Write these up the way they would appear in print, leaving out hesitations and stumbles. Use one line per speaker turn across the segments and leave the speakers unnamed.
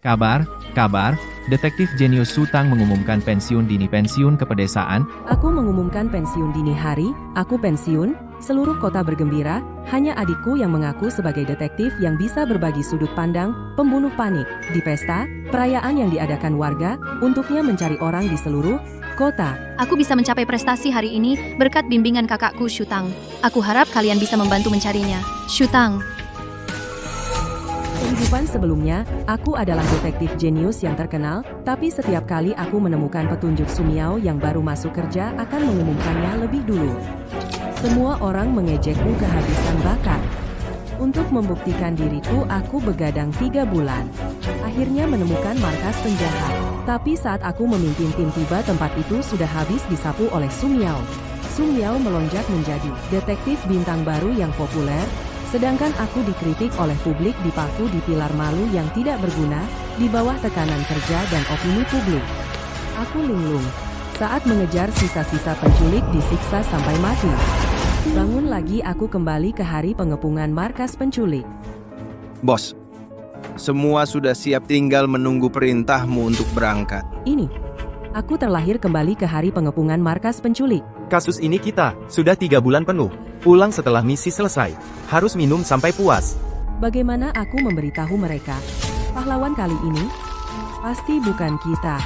Kabar, Detektif Jenius Su Tang mengumumkan pensiun dini. Pensiun ke pedesaan.
Aku mengumumkan pensiun dini hari, aku pensiun, seluruh kota bergembira, hanya adikku yang mengaku sebagai detektif yang bisa berbagi sudut pandang, pembunuh panik, di pesta, perayaan yang diadakan warga, untuknya mencari orang di seluruh kota.
Aku bisa mencapai prestasi hari ini berkat bimbingan kakakku Shu Tang. Aku harap kalian bisa membantu mencarinya. Shu Tang.
Kehidupan sebelumnya, aku adalah detektif jenius yang terkenal, tapi setiap kali aku menemukan petunjuk Sumiao yang baru masuk kerja akan mengumumkannya lebih dulu. Semua orang mengejekku kehabisan bakat. Untuk membuktikan diriku, aku begadang 3 bulan. Akhirnya menemukan markas penjahat. Tapi saat aku memimpin tim, tiba tempat itu sudah habis disapu oleh Sumiao. Sumiao melonjak menjadi detektif bintang baru yang populer, sedangkan aku dikritik oleh publik, dipaku di pilar malu yang tidak berguna, di bawah tekanan kerja dan opini publik. Aku linglung. Saat mengejar sisa-sisa penculik disiksa sampai mati. Bangun lagi, aku kembali ke hari pengepungan markas penculik.
Bos, semua sudah siap, tinggal menunggu perintahmu untuk berangkat.
Ini. Aku terlahir kembali ke hari pengepungan markas penculik.
Kasus ini kita sudah 3 bulan penuh. Pulang setelah misi selesai. Harus minum sampai puas.
Bagaimana aku memberitahu mereka? Pahlawan kali ini pasti bukan kita.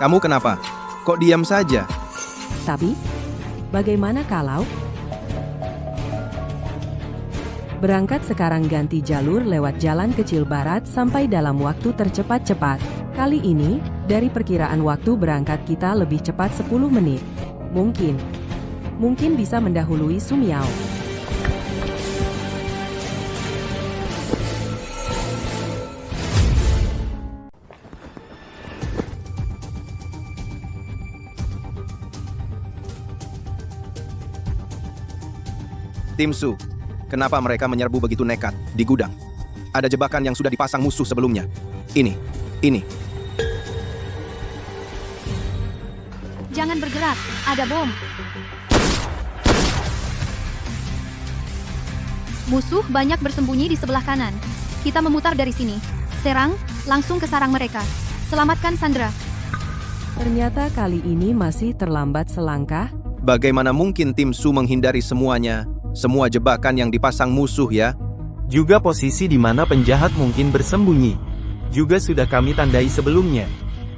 Kamu kenapa? Kok diam saja?
Tapi, bagaimana kalau berangkat sekarang, ganti jalur lewat jalan kecil barat sampai dalam waktu tercepat-cepat. Kali ini, dari perkiraan waktu berangkat kita lebih cepat 10 menit. Mungkin bisa mendahului Sumiao.
Tim Su, kenapa mereka menyerbu begitu nekat di gudang? Ada jebakan yang sudah dipasang musuh sebelumnya. Ini.
Jangan bergerak, ada bom. Musuh banyak bersembunyi di sebelah kanan. Kita memutar dari sini. Serang, langsung ke sarang mereka. Selamatkan Sandra.
Ternyata kali ini masih terlambat selangkah.
Bagaimana mungkin Tim Su menghindari semuanya? Semua jebakan yang dipasang musuh ya?
Juga posisi di mana penjahat mungkin bersembunyi. Juga sudah kami tandai sebelumnya.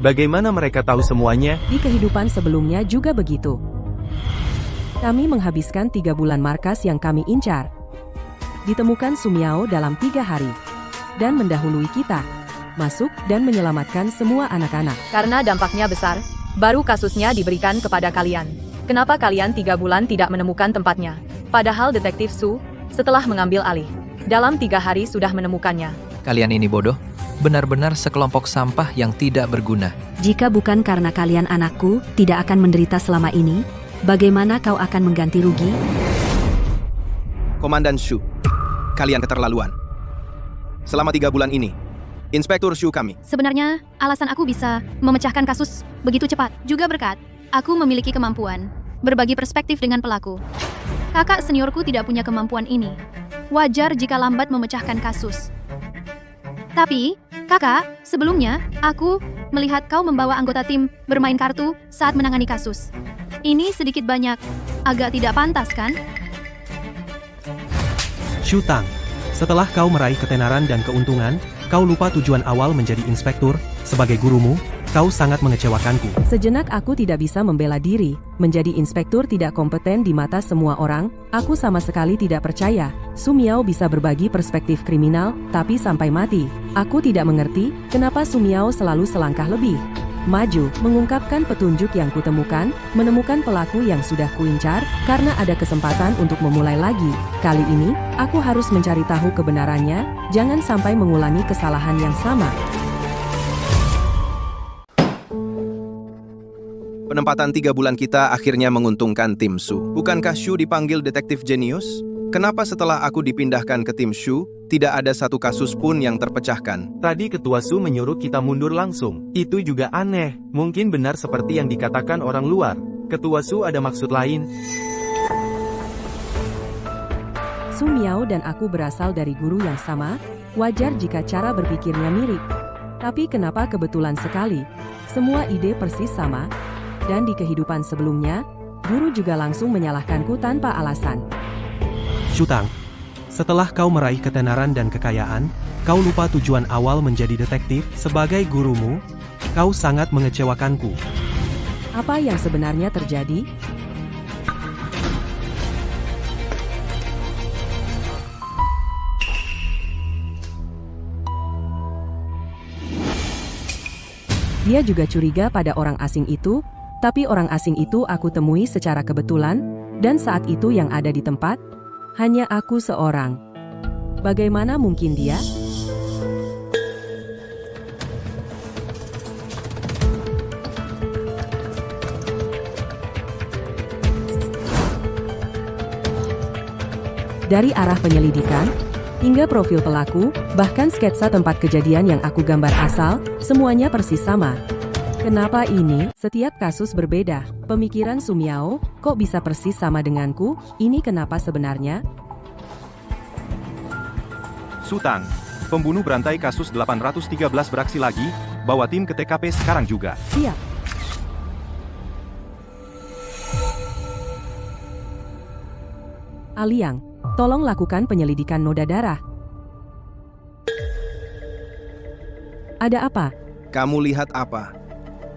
Bagaimana mereka tahu semuanya?
Di kehidupan sebelumnya juga begitu. Kami menghabiskan 3 bulan markas yang kami incar. Ditemukan Sumiao dalam 3 hari. Dan mendahului kita. Masuk dan menyelamatkan semua anak-anak.
Karena dampaknya besar, baru kasusnya diberikan kepada kalian. Kenapa kalian 3 bulan tidak menemukan tempatnya? Padahal detektif Su, setelah mengambil alih, dalam 3 hari sudah menemukannya.
Kalian ini bodoh, benar-benar sekelompok sampah yang tidak berguna.
Jika bukan karena kalian anakku, tidak akan menderita selama ini. Bagaimana kau akan mengganti rugi?
Komandan Shu, kalian keterlaluan. Selama 3 bulan ini, Inspektur Shu kami.
Sebenarnya, alasan aku bisa memecahkan kasus begitu cepat juga berkat aku memiliki kemampuan berbagi perspektif dengan pelaku. Kakak seniorku tidak punya kemampuan ini. Wajar jika lambat memecahkan kasus. Tapi, kakak, sebelumnya, aku melihat kau membawa anggota tim bermain kartu saat menangani kasus. Ini sedikit banyak, agak tidak pantas kan?
Shu Tang, setelah kau meraih ketenaran dan keuntungan, kau lupa tujuan awal menjadi inspektur. Sebagai gurumu, kau sangat mengecewakanku.
Sejenak aku tidak bisa membela diri. Menjadi inspektur tidak kompeten di mata semua orang. Aku sama sekali tidak percaya Sumiao bisa berbagi perspektif kriminal, tapi sampai mati. Aku tidak mengerti kenapa Sumiao selalu selangkah lebih maju, mengungkapkan petunjuk yang kutemukan, menemukan pelaku yang sudah kuincar, karena ada kesempatan untuk memulai lagi. Kali ini, aku harus mencari tahu kebenarannya, jangan sampai mengulangi kesalahan yang sama.
Penempatan 3 bulan kita akhirnya menguntungkan Tim Su. Bukankah Shu dipanggil detektif jenius? Kenapa setelah aku dipindahkan ke tim Shu, tidak ada satu kasus pun yang terpecahkan?
Tadi Ketua Su menyuruh kita mundur langsung. Itu juga aneh. Mungkin benar seperti yang dikatakan orang luar. Ketua Su ada maksud lain.
Sumiao dan aku berasal dari guru yang sama, wajar jika cara berpikirnya mirip. Tapi kenapa kebetulan sekali? Semua ide persis sama, dan di kehidupan sebelumnya, guru juga langsung menyalahkanku tanpa alasan.
Shutang, setelah kau meraih ketenaran dan kekayaan, kau lupa tujuan awal menjadi detektif. Sebagai gurumu, kau sangat mengecewakanku.
Apa yang sebenarnya terjadi? Dia juga curiga pada orang asing itu, tapi orang asing itu aku temui secara kebetulan, dan saat itu yang ada di tempat, hanya aku seorang. Bagaimana mungkin dia? Dari arah penyelidikan, hingga profil pelaku, bahkan sketsa tempat kejadian yang aku gambar asal, semuanya persis sama. Kenapa ini? Setiap kasus berbeda. Pemikiran Sumiao, kok bisa persis sama denganku? Ini kenapa sebenarnya?
Sutang, pembunuh berantai kasus 813 beraksi lagi, bawa tim ke TKP sekarang juga.
Siap. Aliang, tolong lakukan penyelidikan noda darah. Ada apa?
Kamu lihat apa?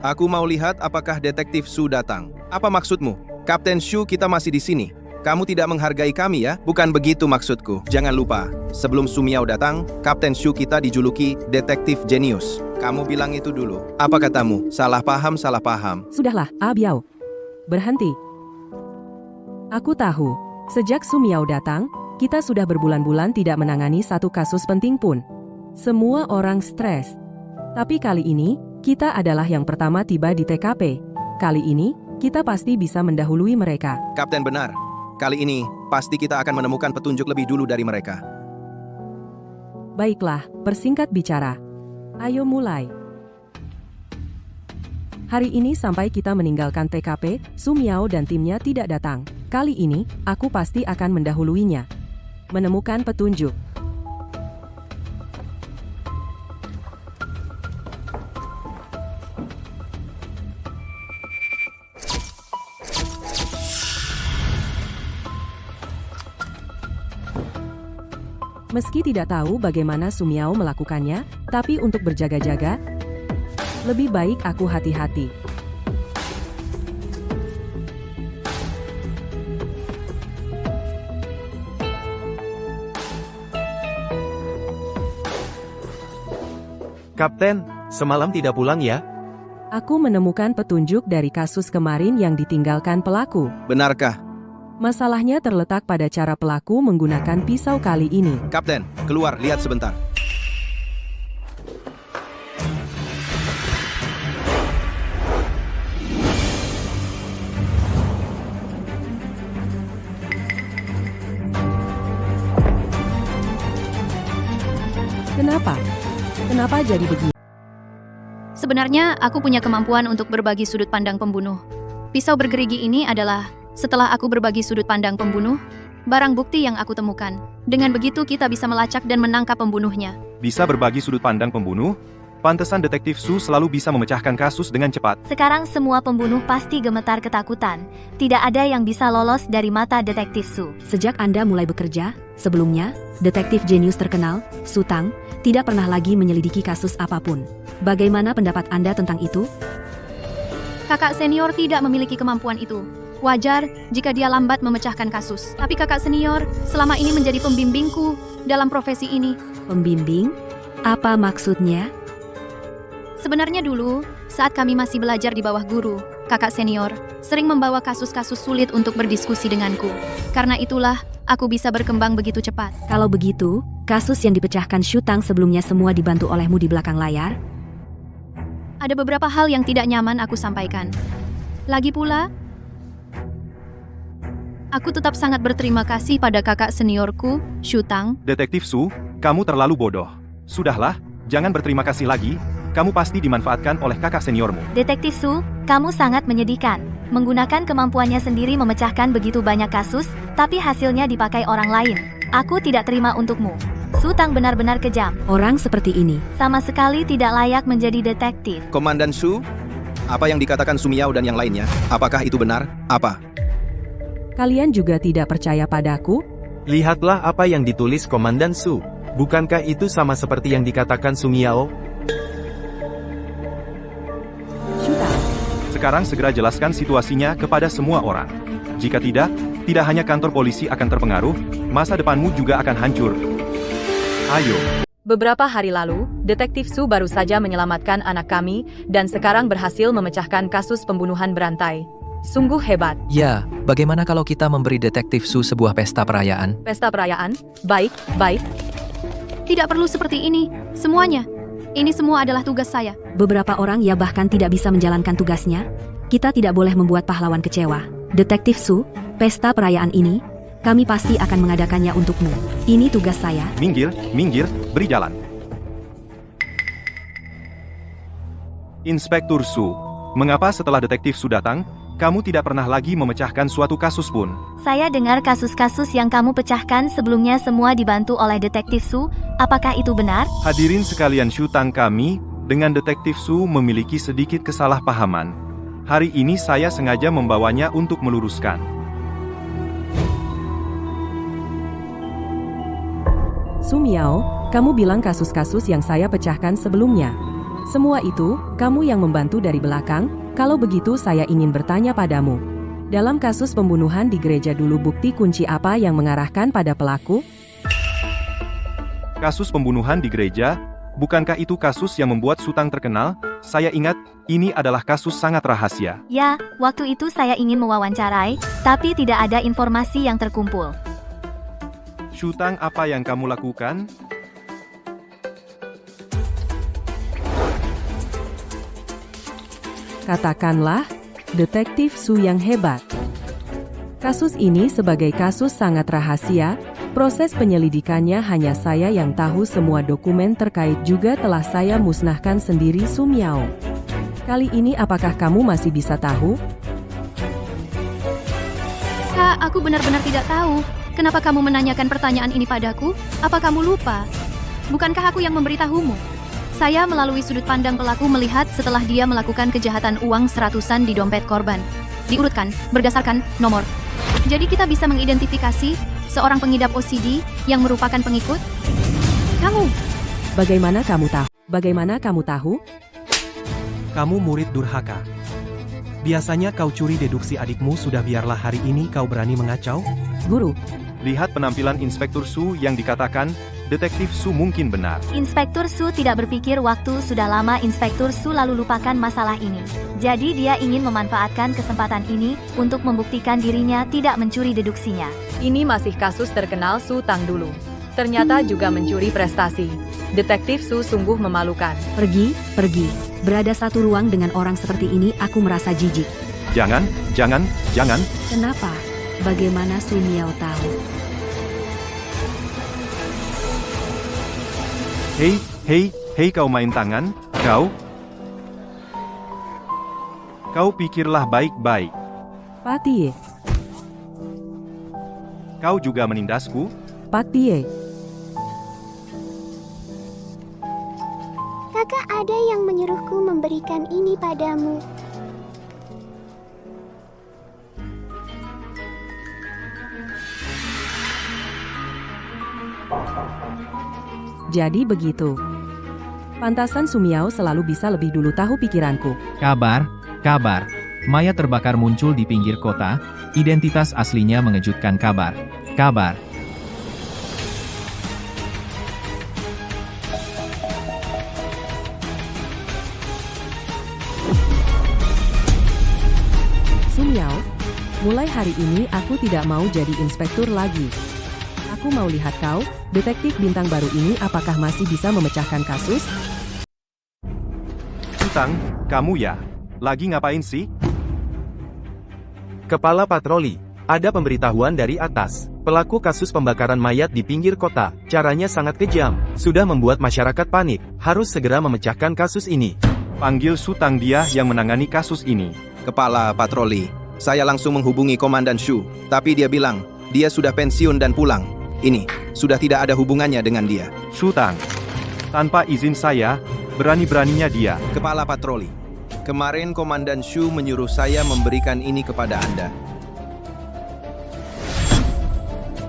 Aku mau lihat apakah detektif Su datang. Apa maksudmu? Kapten Shu, kita masih di sini. Kamu tidak menghargai kami ya? Bukan begitu maksudku. Jangan lupa, sebelum Sumiao datang, Kapten Shu kita dijuluki detektif jenius. Kamu bilang itu dulu. Apa katamu? Salah paham, salah paham.
Sudahlah, Biao. Berhenti. Aku tahu, sejak Sumiao datang, kita sudah berbulan-bulan tidak menangani satu kasus penting pun. Semua orang stres. Tapi kali ini, kita adalah yang pertama tiba di TKP. Kali ini, kita pasti bisa mendahului mereka.
Kapten benar. Kali ini, pasti kita akan menemukan petunjuk lebih dulu dari mereka.
Baiklah, persingkat bicara. Ayo mulai. Hari ini sampai kita meninggalkan TKP, Sumiao dan timnya tidak datang. Kali ini, aku pasti akan mendahuluinya. Menemukan petunjuk. Meski tidak tahu bagaimana Sumiao melakukannya, tapi untuk berjaga-jaga, lebih baik aku hati-hati.
Kapten, semalam tidak pulang ya?
Aku menemukan petunjuk dari kasus kemarin yang ditinggalkan pelaku.
Benarkah?
Masalahnya terletak pada cara pelaku menggunakan pisau kali ini.
Kapten, keluar, lihat sebentar.
Kenapa? Kenapa jadi begini?
Sebenarnya, aku punya kemampuan untuk berbagi sudut pandang pembunuh. Pisau bergerigi ini adalah, setelah aku berbagi sudut pandang pembunuh, barang bukti yang aku temukan. Dengan begitu kita bisa melacak dan menangkap pembunuhnya.
Bisa berbagi sudut pandang pembunuh? Pantesan detektif Su selalu bisa memecahkan kasus dengan cepat.
Sekarang semua pembunuh pasti gemetar ketakutan. Tidak ada yang bisa lolos dari mata detektif Su.
Sejak Anda mulai bekerja, sebelumnya, detektif jenius terkenal, Su Tang, tidak pernah lagi menyelidiki kasus apapun. Bagaimana pendapat Anda tentang itu?
Kakak senior tidak memiliki kemampuan itu. Wajar jika dia lambat memecahkan kasus. Tapi kakak senior selama ini menjadi pembimbingku dalam profesi ini.
Pembimbing? Apa maksudnya?
Sebenarnya dulu, saat kami masih belajar di bawah guru, kakak senior sering membawa kasus-kasus sulit untuk berdiskusi denganku. Karena itulah, aku bisa berkembang begitu cepat.
Kalau begitu, kasus yang dipecahkan Shutang sebelumnya semua dibantu olehmu di belakang layar?
Ada beberapa hal yang tidak nyaman aku sampaikan. Lagi pula, aku tetap sangat berterima kasih pada kakak seniorku, Shutang.
Detektif Su, kamu terlalu bodoh. Sudahlah, jangan berterima kasih lagi. Kamu pasti dimanfaatkan oleh kakak seniormu.
Detektif Su, kamu sangat menyedihkan. Menggunakan kemampuannya sendiri memecahkan begitu banyak kasus, tapi hasilnya dipakai orang lain. Aku tidak terima untukmu. Su Tang benar-benar kejam.
Orang seperti ini.
Sama sekali tidak layak menjadi detektif.
Komandan Shu, apa yang dikatakan Sumiao dan yang lainnya? Apakah itu benar? Apa?
Kalian juga tidak percaya padaku?
Lihatlah apa yang ditulis Komandan Su. Bukankah itu sama seperti yang dikatakan Sumiao?
Shutang,
Sekarang segera jelaskan situasinya kepada semua orang. Jika tidak hanya kantor polisi akan terpengaruh, masa depanmu juga akan hancur. Ayo.
Beberapa hari lalu, Detektif Su baru saja menyelamatkan anak kami dan sekarang berhasil memecahkan kasus pembunuhan berantai. Sungguh hebat.
Ya, bagaimana kalau kita memberi Detektif Su sebuah pesta perayaan?
Pesta perayaan? Baik.
Tidak perlu seperti ini, semuanya. Ini semua adalah tugas saya.
Beberapa orang ya bahkan tidak bisa menjalankan tugasnya. Kita tidak boleh membuat pahlawan kecewa. Detektif Su, pesta perayaan ini, kami pasti akan mengadakannya untukmu. Ini tugas saya.
Minggir, beri jalan. Inspektur Su, mengapa setelah Detektif Su datang, kamu tidak pernah lagi memecahkan suatu kasus pun?
Saya dengar kasus-kasus yang kamu pecahkan sebelumnya semua dibantu oleh Detektif Su. Apakah itu benar?
Hadirin sekalian, Shu Tang, kami dengan Detektif Su memiliki sedikit kesalahpahaman. Hari ini saya sengaja membawanya untuk meluruskan.
Sumiao, kamu bilang kasus-kasus yang saya pecahkan sebelumnya. Semua itu, kamu yang membantu dari belakang. Kalau begitu saya ingin bertanya padamu. Dalam kasus pembunuhan di gereja dulu, bukti kunci apa yang mengarahkan pada pelaku?
Kasus pembunuhan di gereja, bukankah itu kasus yang membuat Shu Tang terkenal? Saya ingat, ini adalah kasus sangat rahasia.
Ya, waktu itu saya ingin mewawancarai, tapi tidak ada informasi yang terkumpul.
Shu Tang, apa yang kamu lakukan?
Katakanlah, Detektif Su yang hebat. Kasus ini sebagai kasus sangat rahasia, proses penyelidikannya hanya saya yang tahu, semua dokumen terkait juga telah saya musnahkan sendiri. Sumiao, kali ini apakah kamu masih bisa tahu?
Kak, aku benar-benar tidak tahu. Kenapa kamu menanyakan pertanyaan ini padaku? Apa kamu lupa? Bukankah aku yang memberitahumu? Saya melalui sudut pandang pelaku melihat setelah dia melakukan kejahatan uang seratusan di dompet korban. Diurutkan berdasarkan nomor. Jadi kita bisa mengidentifikasi seorang pengidap OCD yang merupakan pengikut. Kamu.
Bagaimana kamu tahu? Bagaimana kamu tahu?
Kamu murid durhaka. Biasanya kau curi deduksi adikmu, sudah biarlah hari ini kau berani mengacau?
Guru,
Lihat penampilan Inspektur Su yang dikatakan, Detektif Su mungkin benar.
Inspektur Su tidak berpikir waktu sudah lama Inspektur Su lalu lupakan masalah ini. Jadi dia ingin memanfaatkan kesempatan ini untuk membuktikan dirinya tidak mencuri deduksinya.
Ini masih kasus terkenal Shu Tang dulu. Ternyata juga mencuri prestasi. Detektif Su sungguh memalukan.
Pergi. Berada satu ruang dengan orang seperti ini, aku merasa jijik.
Jangan.
Kenapa? Bagaimana Sumiao tahu?
Hei, kau main tangan, kau? Kau pikirlah baik-baik.
Patie,
Kau juga menindasku?
Patie.
Kakak ada yang menyuruhku memberikan ini padamu.
Jadi begitu. Pantasan Sumiao selalu bisa lebih dulu tahu pikiranku.
Kabar. Mayat terbakar muncul di pinggir kota. Identitas aslinya mengejutkan. Kabar.
Sumiao, mulai hari ini aku tidak mau jadi inspektur lagi. Aku mau lihat kau, detektif bintang baru ini, apakah masih bisa memecahkan kasus?
Shu Tang, kamu ya? Lagi ngapain sih?
Kepala patroli, ada pemberitahuan dari atas. Pelaku kasus pembakaran mayat di pinggir kota, caranya sangat kejam, sudah membuat masyarakat panik, harus segera memecahkan kasus ini.
Panggil Shu Tang, dia yang menangani kasus ini.
Kepala patroli, saya langsung menghubungi Komandan Shu, tapi dia bilang, dia sudah pensiun dan pulang. Ini sudah tidak ada hubungannya dengan dia.
Shu Tang. Tanpa izin saya, berani-beraninya dia.
Kepala patroli. Kemarin Komandan Shu menyuruh saya memberikan ini kepada Anda.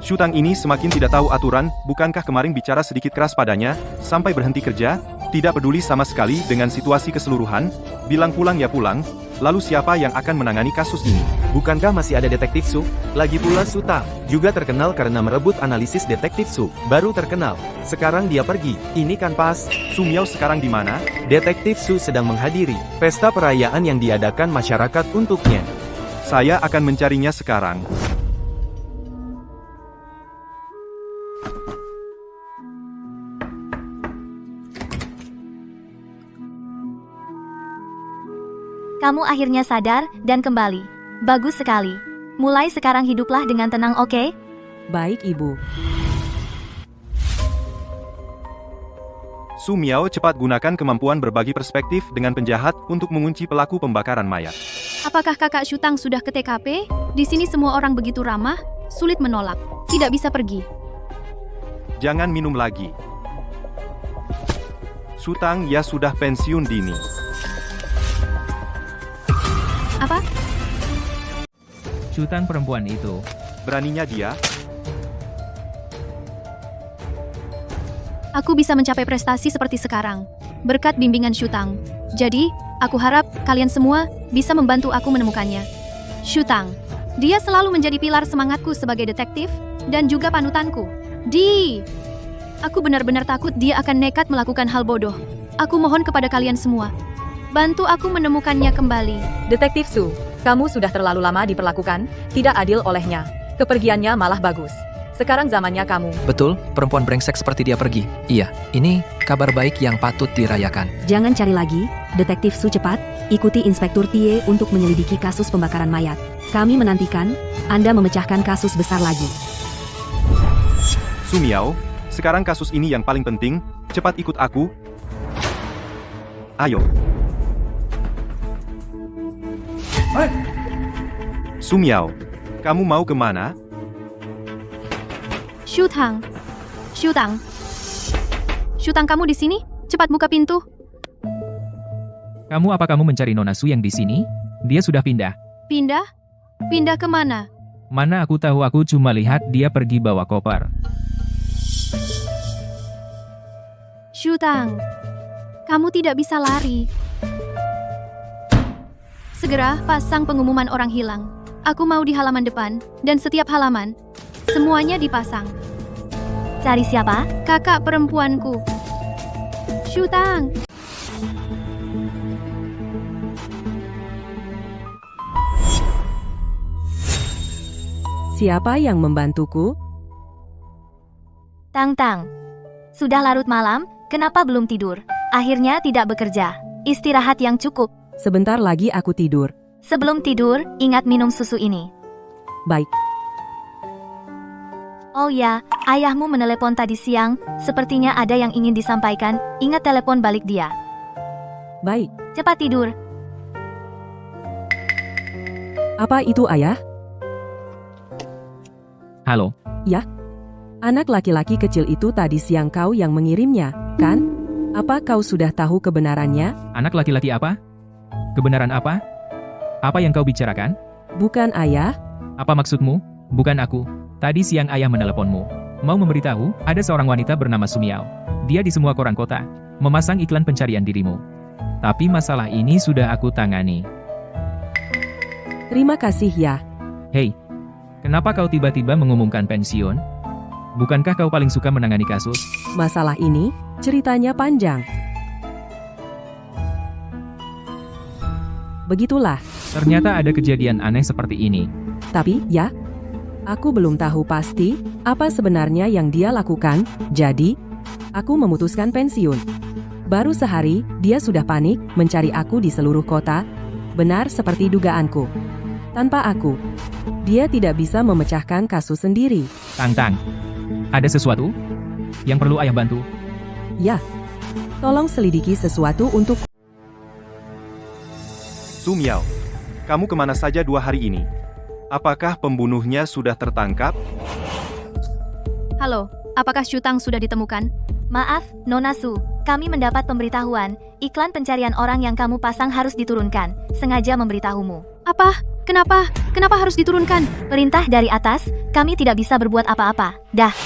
Shu Tang ini semakin tidak tahu aturan, bukankah kemarin bicara sedikit keras padanya, sampai berhenti kerja, tidak peduli sama sekali dengan situasi keseluruhan, bilang pulang ya pulang, lalu siapa yang akan menangani kasus ini?
Bukankah masih ada detektif Su? Lagi pula Su Tang juga terkenal karena merebut analisis detektif Su. Baru terkenal. Sekarang dia pergi. Ini kan pas.
Su Miao sekarang di mana?
Detektif Su sedang menghadiri pesta perayaan yang diadakan masyarakat untuknya.
Saya akan mencarinya sekarang.
Kamu akhirnya sadar dan kembali. Bagus sekali. Mulai sekarang hiduplah dengan tenang, oke?
Baik, Ibu.
Su Miao cepat gunakan kemampuan berbagi perspektif dengan penjahat untuk mengunci pelaku pembakaran mayat.
Apakah kakak Shu Tang sudah ke TKP? Di sini semua orang begitu ramah, sulit menolak. Tidak bisa pergi.
Jangan minum lagi. Shu Tang ya sudah pensiun dini.
Apa?
Shu Tang perempuan itu.
Beraninya dia.
Aku bisa mencapai prestasi seperti sekarang, berkat bimbingan Shu Tang. Jadi, aku harap kalian semua bisa membantu aku menemukannya. Shu Tang. Dia selalu menjadi pilar semangatku sebagai detektif, dan juga panutanku. Aku benar-benar takut dia akan nekat melakukan hal bodoh. Aku mohon kepada kalian semua, bantu aku menemukannya kembali.
Detektif Su, kamu sudah terlalu lama diperlakukan, tidak adil olehnya. Kepergiannya malah bagus. Sekarang zamannya kamu.
Betul, perempuan brengsek seperti dia pergi. Iya, ini kabar baik yang patut dirayakan.
Jangan cari lagi, Detektif Su cepat, ikuti Inspektur Tie untuk menyelidiki kasus pembakaran mayat. Kami menantikan, Anda memecahkan kasus besar lagi.
Su Miao, sekarang kasus ini yang paling penting, cepat ikut aku. Ayo. Su Miao, kamu mau kemana?
Shu Tang. Shu Tang. Shu Tang, kamu di sini? Cepat buka pintu.
Apa kamu mencari Nona Su yang di sini? Dia sudah pindah.
Pindah? Pindah kemana?
Mana aku tahu, aku cuma lihat dia pergi bawa koper.
Shu Tang, kamu tidak bisa lari. Segera pasang pengumuman orang hilang. Aku mau di halaman depan, dan setiap halaman, semuanya dipasang.
Cari siapa?
Kakak perempuanku. Shu Tang.
Siapa yang membantuku?
Tang Tang. Sudah larut malam, kenapa belum tidur? Akhirnya tidak bekerja. Istirahat yang cukup.
Sebentar lagi aku tidur.
Sebelum tidur, ingat minum susu ini.
Baik.
Oh ya, ayahmu menelepon tadi siang, sepertinya ada yang ingin disampaikan, ingat telepon balik dia.
Baik.
Cepat tidur.
Apa itu, Ayah?
Halo.
Ya. Anak laki-laki kecil itu tadi siang kau yang mengirimnya, kan? Apa kau sudah tahu kebenarannya?
Anak laki-laki apa? Kebenaran apa? Apa yang kau bicarakan?
Bukan, Ayah.
Apa maksudmu? Bukan aku. Tadi siang ayah meneleponmu. Mau memberitahu, ada seorang wanita bernama Su Miao. Dia di semua koran kota, memasang iklan pencarian dirimu. Tapi masalah ini sudah aku tangani.
Terima kasih ya.
Hei, kenapa kau tiba-tiba mengumumkan pensiun? Bukankah kau paling suka menangani kasus?
Masalah ini, ceritanya panjang. Begitulah.
Ternyata ada kejadian aneh seperti ini.
Tapi, ya, aku belum tahu pasti apa sebenarnya yang dia lakukan, jadi aku memutuskan pensiun. Baru sehari, dia sudah panik mencari aku di seluruh kota, benar seperti dugaanku. Tanpa aku, dia tidak bisa memecahkan kasus sendiri.
Tang, ada sesuatu yang perlu ayah bantu?
Ya, tolong selidiki sesuatu untuk...
Su Miao, kamu kemana saja 2 hari ini? Apakah pembunuhnya sudah tertangkap?
Halo, apakah Shutang sudah ditemukan?
Maaf, Nona Su, kami mendapat pemberitahuan, iklan pencarian orang yang kamu pasang harus diturunkan, sengaja memberitahumu.
Apa? Kenapa? Kenapa harus diturunkan?
Perintah dari atas, kami tidak bisa berbuat apa-apa. Dah.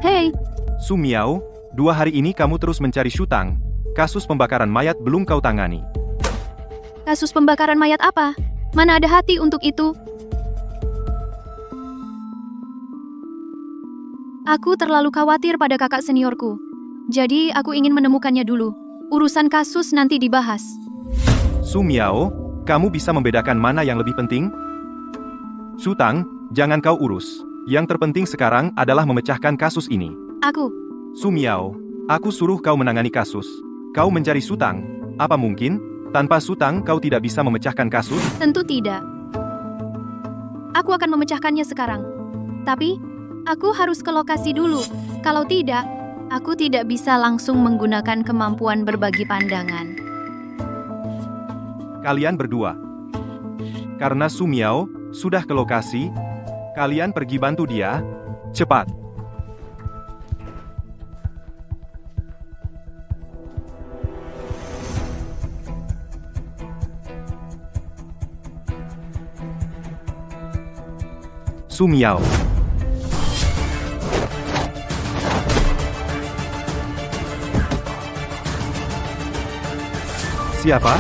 Hei,
Su Miao, 2 hari ini kamu terus mencari Shutang. Kasus pembakaran mayat belum kau tangani.
kasus pembakaran mayat apa? Mana ada hati untuk itu? Aku terlalu khawatir pada kakak seniorku. Jadi aku ingin menemukannya dulu. Urusan kasus nanti dibahas.
Su Miao, kamu bisa membedakan mana yang lebih penting? Shutang, jangan kau urus. Yang terpenting sekarang adalah memecahkan kasus ini.
Aku.
Su Miao, aku suruh kau menangani kasus. Kau mencari Shutang. Apa mungkin? Tanpa Shutang kau tidak bisa memecahkan kasus?
Tentu tidak. Aku akan memecahkannya sekarang. Tapi, aku harus ke lokasi dulu. Kalau tidak, aku tidak bisa langsung menggunakan kemampuan berbagi pandangan.
Kalian berdua. Karena Su Miao sudah ke lokasi, kalian pergi bantu dia. Cepat. Su Miao. Siapa?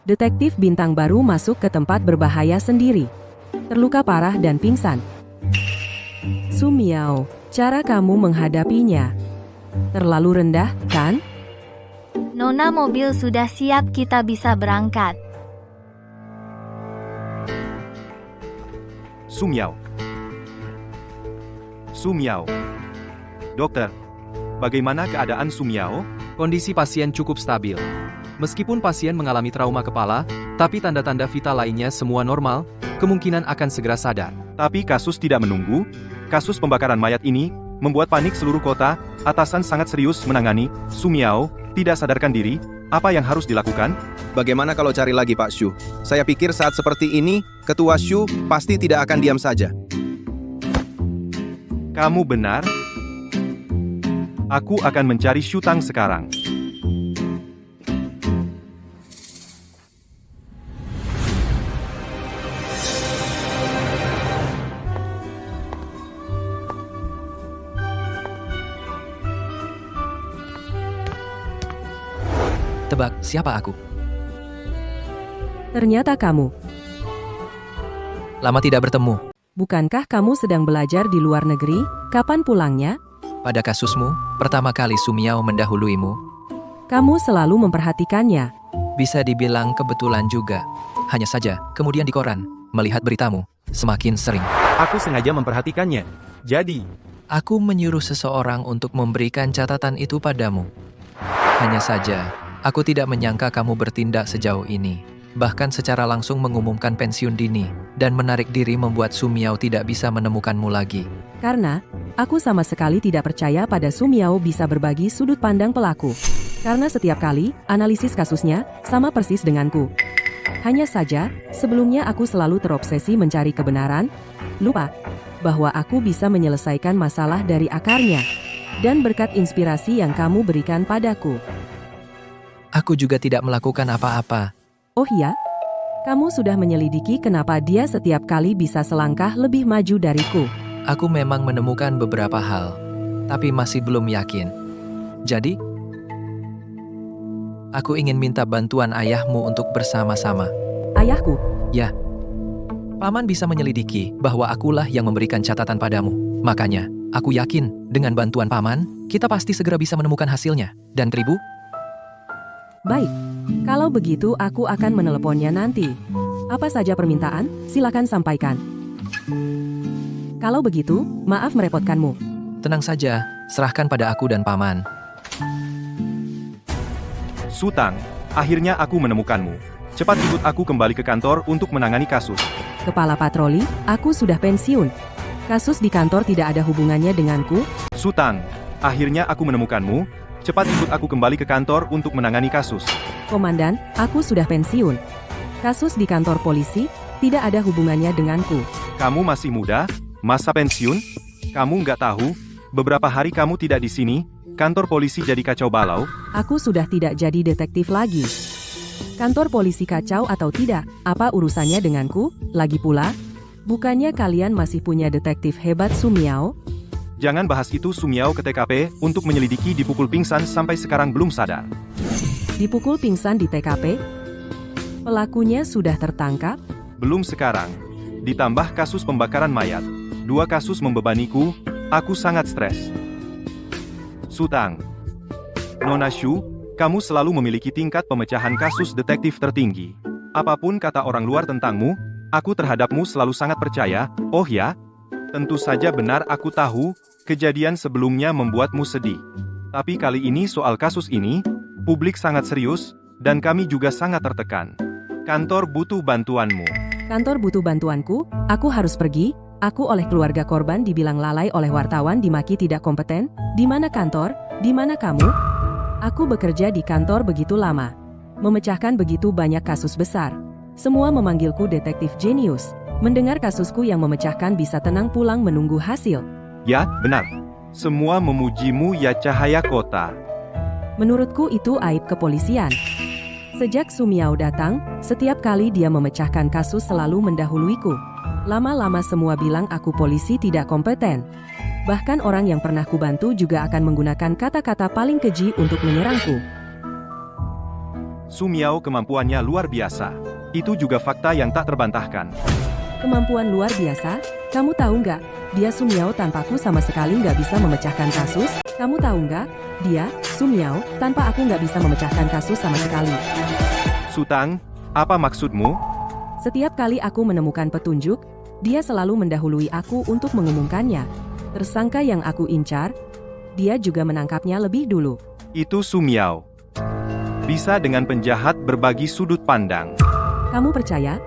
Detektif bintang baru masuk ke tempat berbahaya sendiri. Terluka parah dan pingsan. Su Miao, cara kamu menghadapinya terlalu rendah, kan?
Nona, mobil sudah siap, kita bisa berangkat.
Su Miao. Su Miao. Dokter, bagaimana keadaan Su Miao?
Kondisi pasien cukup stabil. Meskipun pasien mengalami trauma kepala, tapi tanda-tanda vital lainnya semua normal, kemungkinan akan segera sadar.
Tapi kasus tidak menunggu. Kasus pembakaran mayat ini membuat panik seluruh kota. Atasan sangat serius menangani. Su Miao tidak sadarkan diri. Apa yang harus dilakukan?
Bagaimana kalau cari lagi Pak Shu? Saya pikir saat seperti ini, Ketua Shu pasti tidak akan diam saja.
Kamu benar. Aku akan mencari Shutang sekarang.
Tebak, siapa aku?
Ternyata kamu.
Lama tidak bertemu.
Bukankah kamu sedang belajar di luar negeri? Kapan pulangnya?
Pada kasusmu, pertama kali Su Miao mendahuluimu.
Kamu selalu memperhatikannya.
Bisa dibilang kebetulan juga. Hanya saja, kemudian di koran, melihat beritamu, semakin sering.
Aku sengaja memperhatikannya. Jadi,
Aku menyuruh seseorang untuk memberikan catatan itu padamu. Hanya saja, aku tidak menyangka kamu bertindak sejauh ini. Bahkan secara langsung mengumumkan pensiun dini, dan menarik diri membuat Su Miao tidak bisa menemukanmu lagi.
Karena, aku sama sekali tidak percaya pada Su Miao bisa berbagi sudut pandang pelaku. Karena setiap kali, analisis kasusnya, sama persis denganku. Hanya saja, sebelumnya aku selalu terobsesi mencari kebenaran, lupa bahwa aku bisa menyelesaikan masalah dari akarnya. Dan berkat inspirasi yang kamu berikan padaku.
Aku juga tidak melakukan apa-apa.
Oh iya? Kamu sudah menyelidiki kenapa dia setiap kali bisa selangkah lebih maju dariku.
Aku memang menemukan beberapa hal, tapi masih belum yakin. Jadi, aku ingin minta bantuan ayahmu untuk bersama-sama.
Ayahku?
Ya. Paman bisa menyelidiki bahwa akulah yang memberikan catatan padamu. Makanya, aku yakin dengan bantuan Paman, kita pasti segera bisa menemukan hasilnya. Dan Tribu?
Baik. Kalau begitu aku akan meneleponnya nanti. Apa saja permintaan, silakan sampaikan. Kalau begitu, maaf merepotkanmu.
Tenang saja, serahkan pada aku dan Paman.
Shutang, akhirnya aku menemukanmu. Cepat ikut aku kembali ke kantor untuk menangani kasus.
Kepala patroli, aku sudah pensiun. Kasus di kantor tidak ada hubungannya denganku.
Shutang, akhirnya aku menemukanmu. Cepat ikut aku kembali ke kantor untuk menangani kasus.
Komandan, aku sudah pensiun. Kasus di kantor polisi Tidak ada hubungannya denganku.
Kamu masih muda, masa pensiun? Kamu nggak tahu, beberapa hari kamu tidak di sini, kantor polisi jadi kacau balau.
Aku sudah tidak jadi detektif lagi. Kantor polisi kacau atau tidak, apa urusannya denganku? Lagi pula, bukannya kalian masih punya detektif hebat Sumiao?
Jangan bahas itu. Sumiao ke TKP untuk menyelidiki dipukul pingsan sampai sekarang belum sadar.
Dipukul pingsan di TKP? Pelakunya sudah tertangkap?
Belum sekarang. Ditambah kasus pembakaran mayat. 2 kasus membebaniku, aku sangat stres. Sutang. Nona Shu, kamu selalu memiliki tingkat pemecahan kasus detektif tertinggi. Apapun kata orang luar tentangmu, aku terhadapmu selalu sangat percaya. Oh ya? Tentu saja benar, aku tahu, kejadian sebelumnya membuatmu sedih. Tapi kali ini soal kasus ini, publik sangat serius, dan kami juga sangat tertekan. Kantor butuh bantuanmu.
Kantor butuh bantuanku? Aku harus pergi? Aku oleh keluarga korban dibilang lalai oleh wartawan, dimaki tidak kompeten? Di mana kantor? Di mana kamu? Aku bekerja di kantor begitu lama. Memecahkan begitu banyak kasus besar. Semua memanggilku detektif jenius. Mendengar kasusku yang memecahkan bisa tenang pulang menunggu hasil.
Ya, benar. Semua memujimu ya cahaya kota.
Menurutku itu aib kepolisian. Sejak Sumiao datang, setiap kali dia memecahkan kasus selalu mendahuluiku. Lama-lama semua bilang aku polisi tidak kompeten. Bahkan orang yang pernah kubantu juga akan menggunakan kata-kata paling keji untuk menyerangku.
Sumiao kemampuannya luar biasa. Itu juga fakta yang tak terbantahkan.
Kemampuan luar biasa? Kamu tahu nggak? Dia Sumiao tanpaku sama sekali nggak bisa memecahkan kasus. Kamu tahu nggak? Dia, Sumiao, tanpa aku nggak bisa memecahkan kasus sama sekali.
Sutang, apa maksudmu?
Setiap kali aku menemukan petunjuk, dia selalu mendahului aku untuk mengumumkannya. Tersangka yang aku incar, dia juga menangkapnya lebih dulu.
Itu Sumiao. Bisa dengan penjahat berbagi sudut pandang.
Kamu percaya?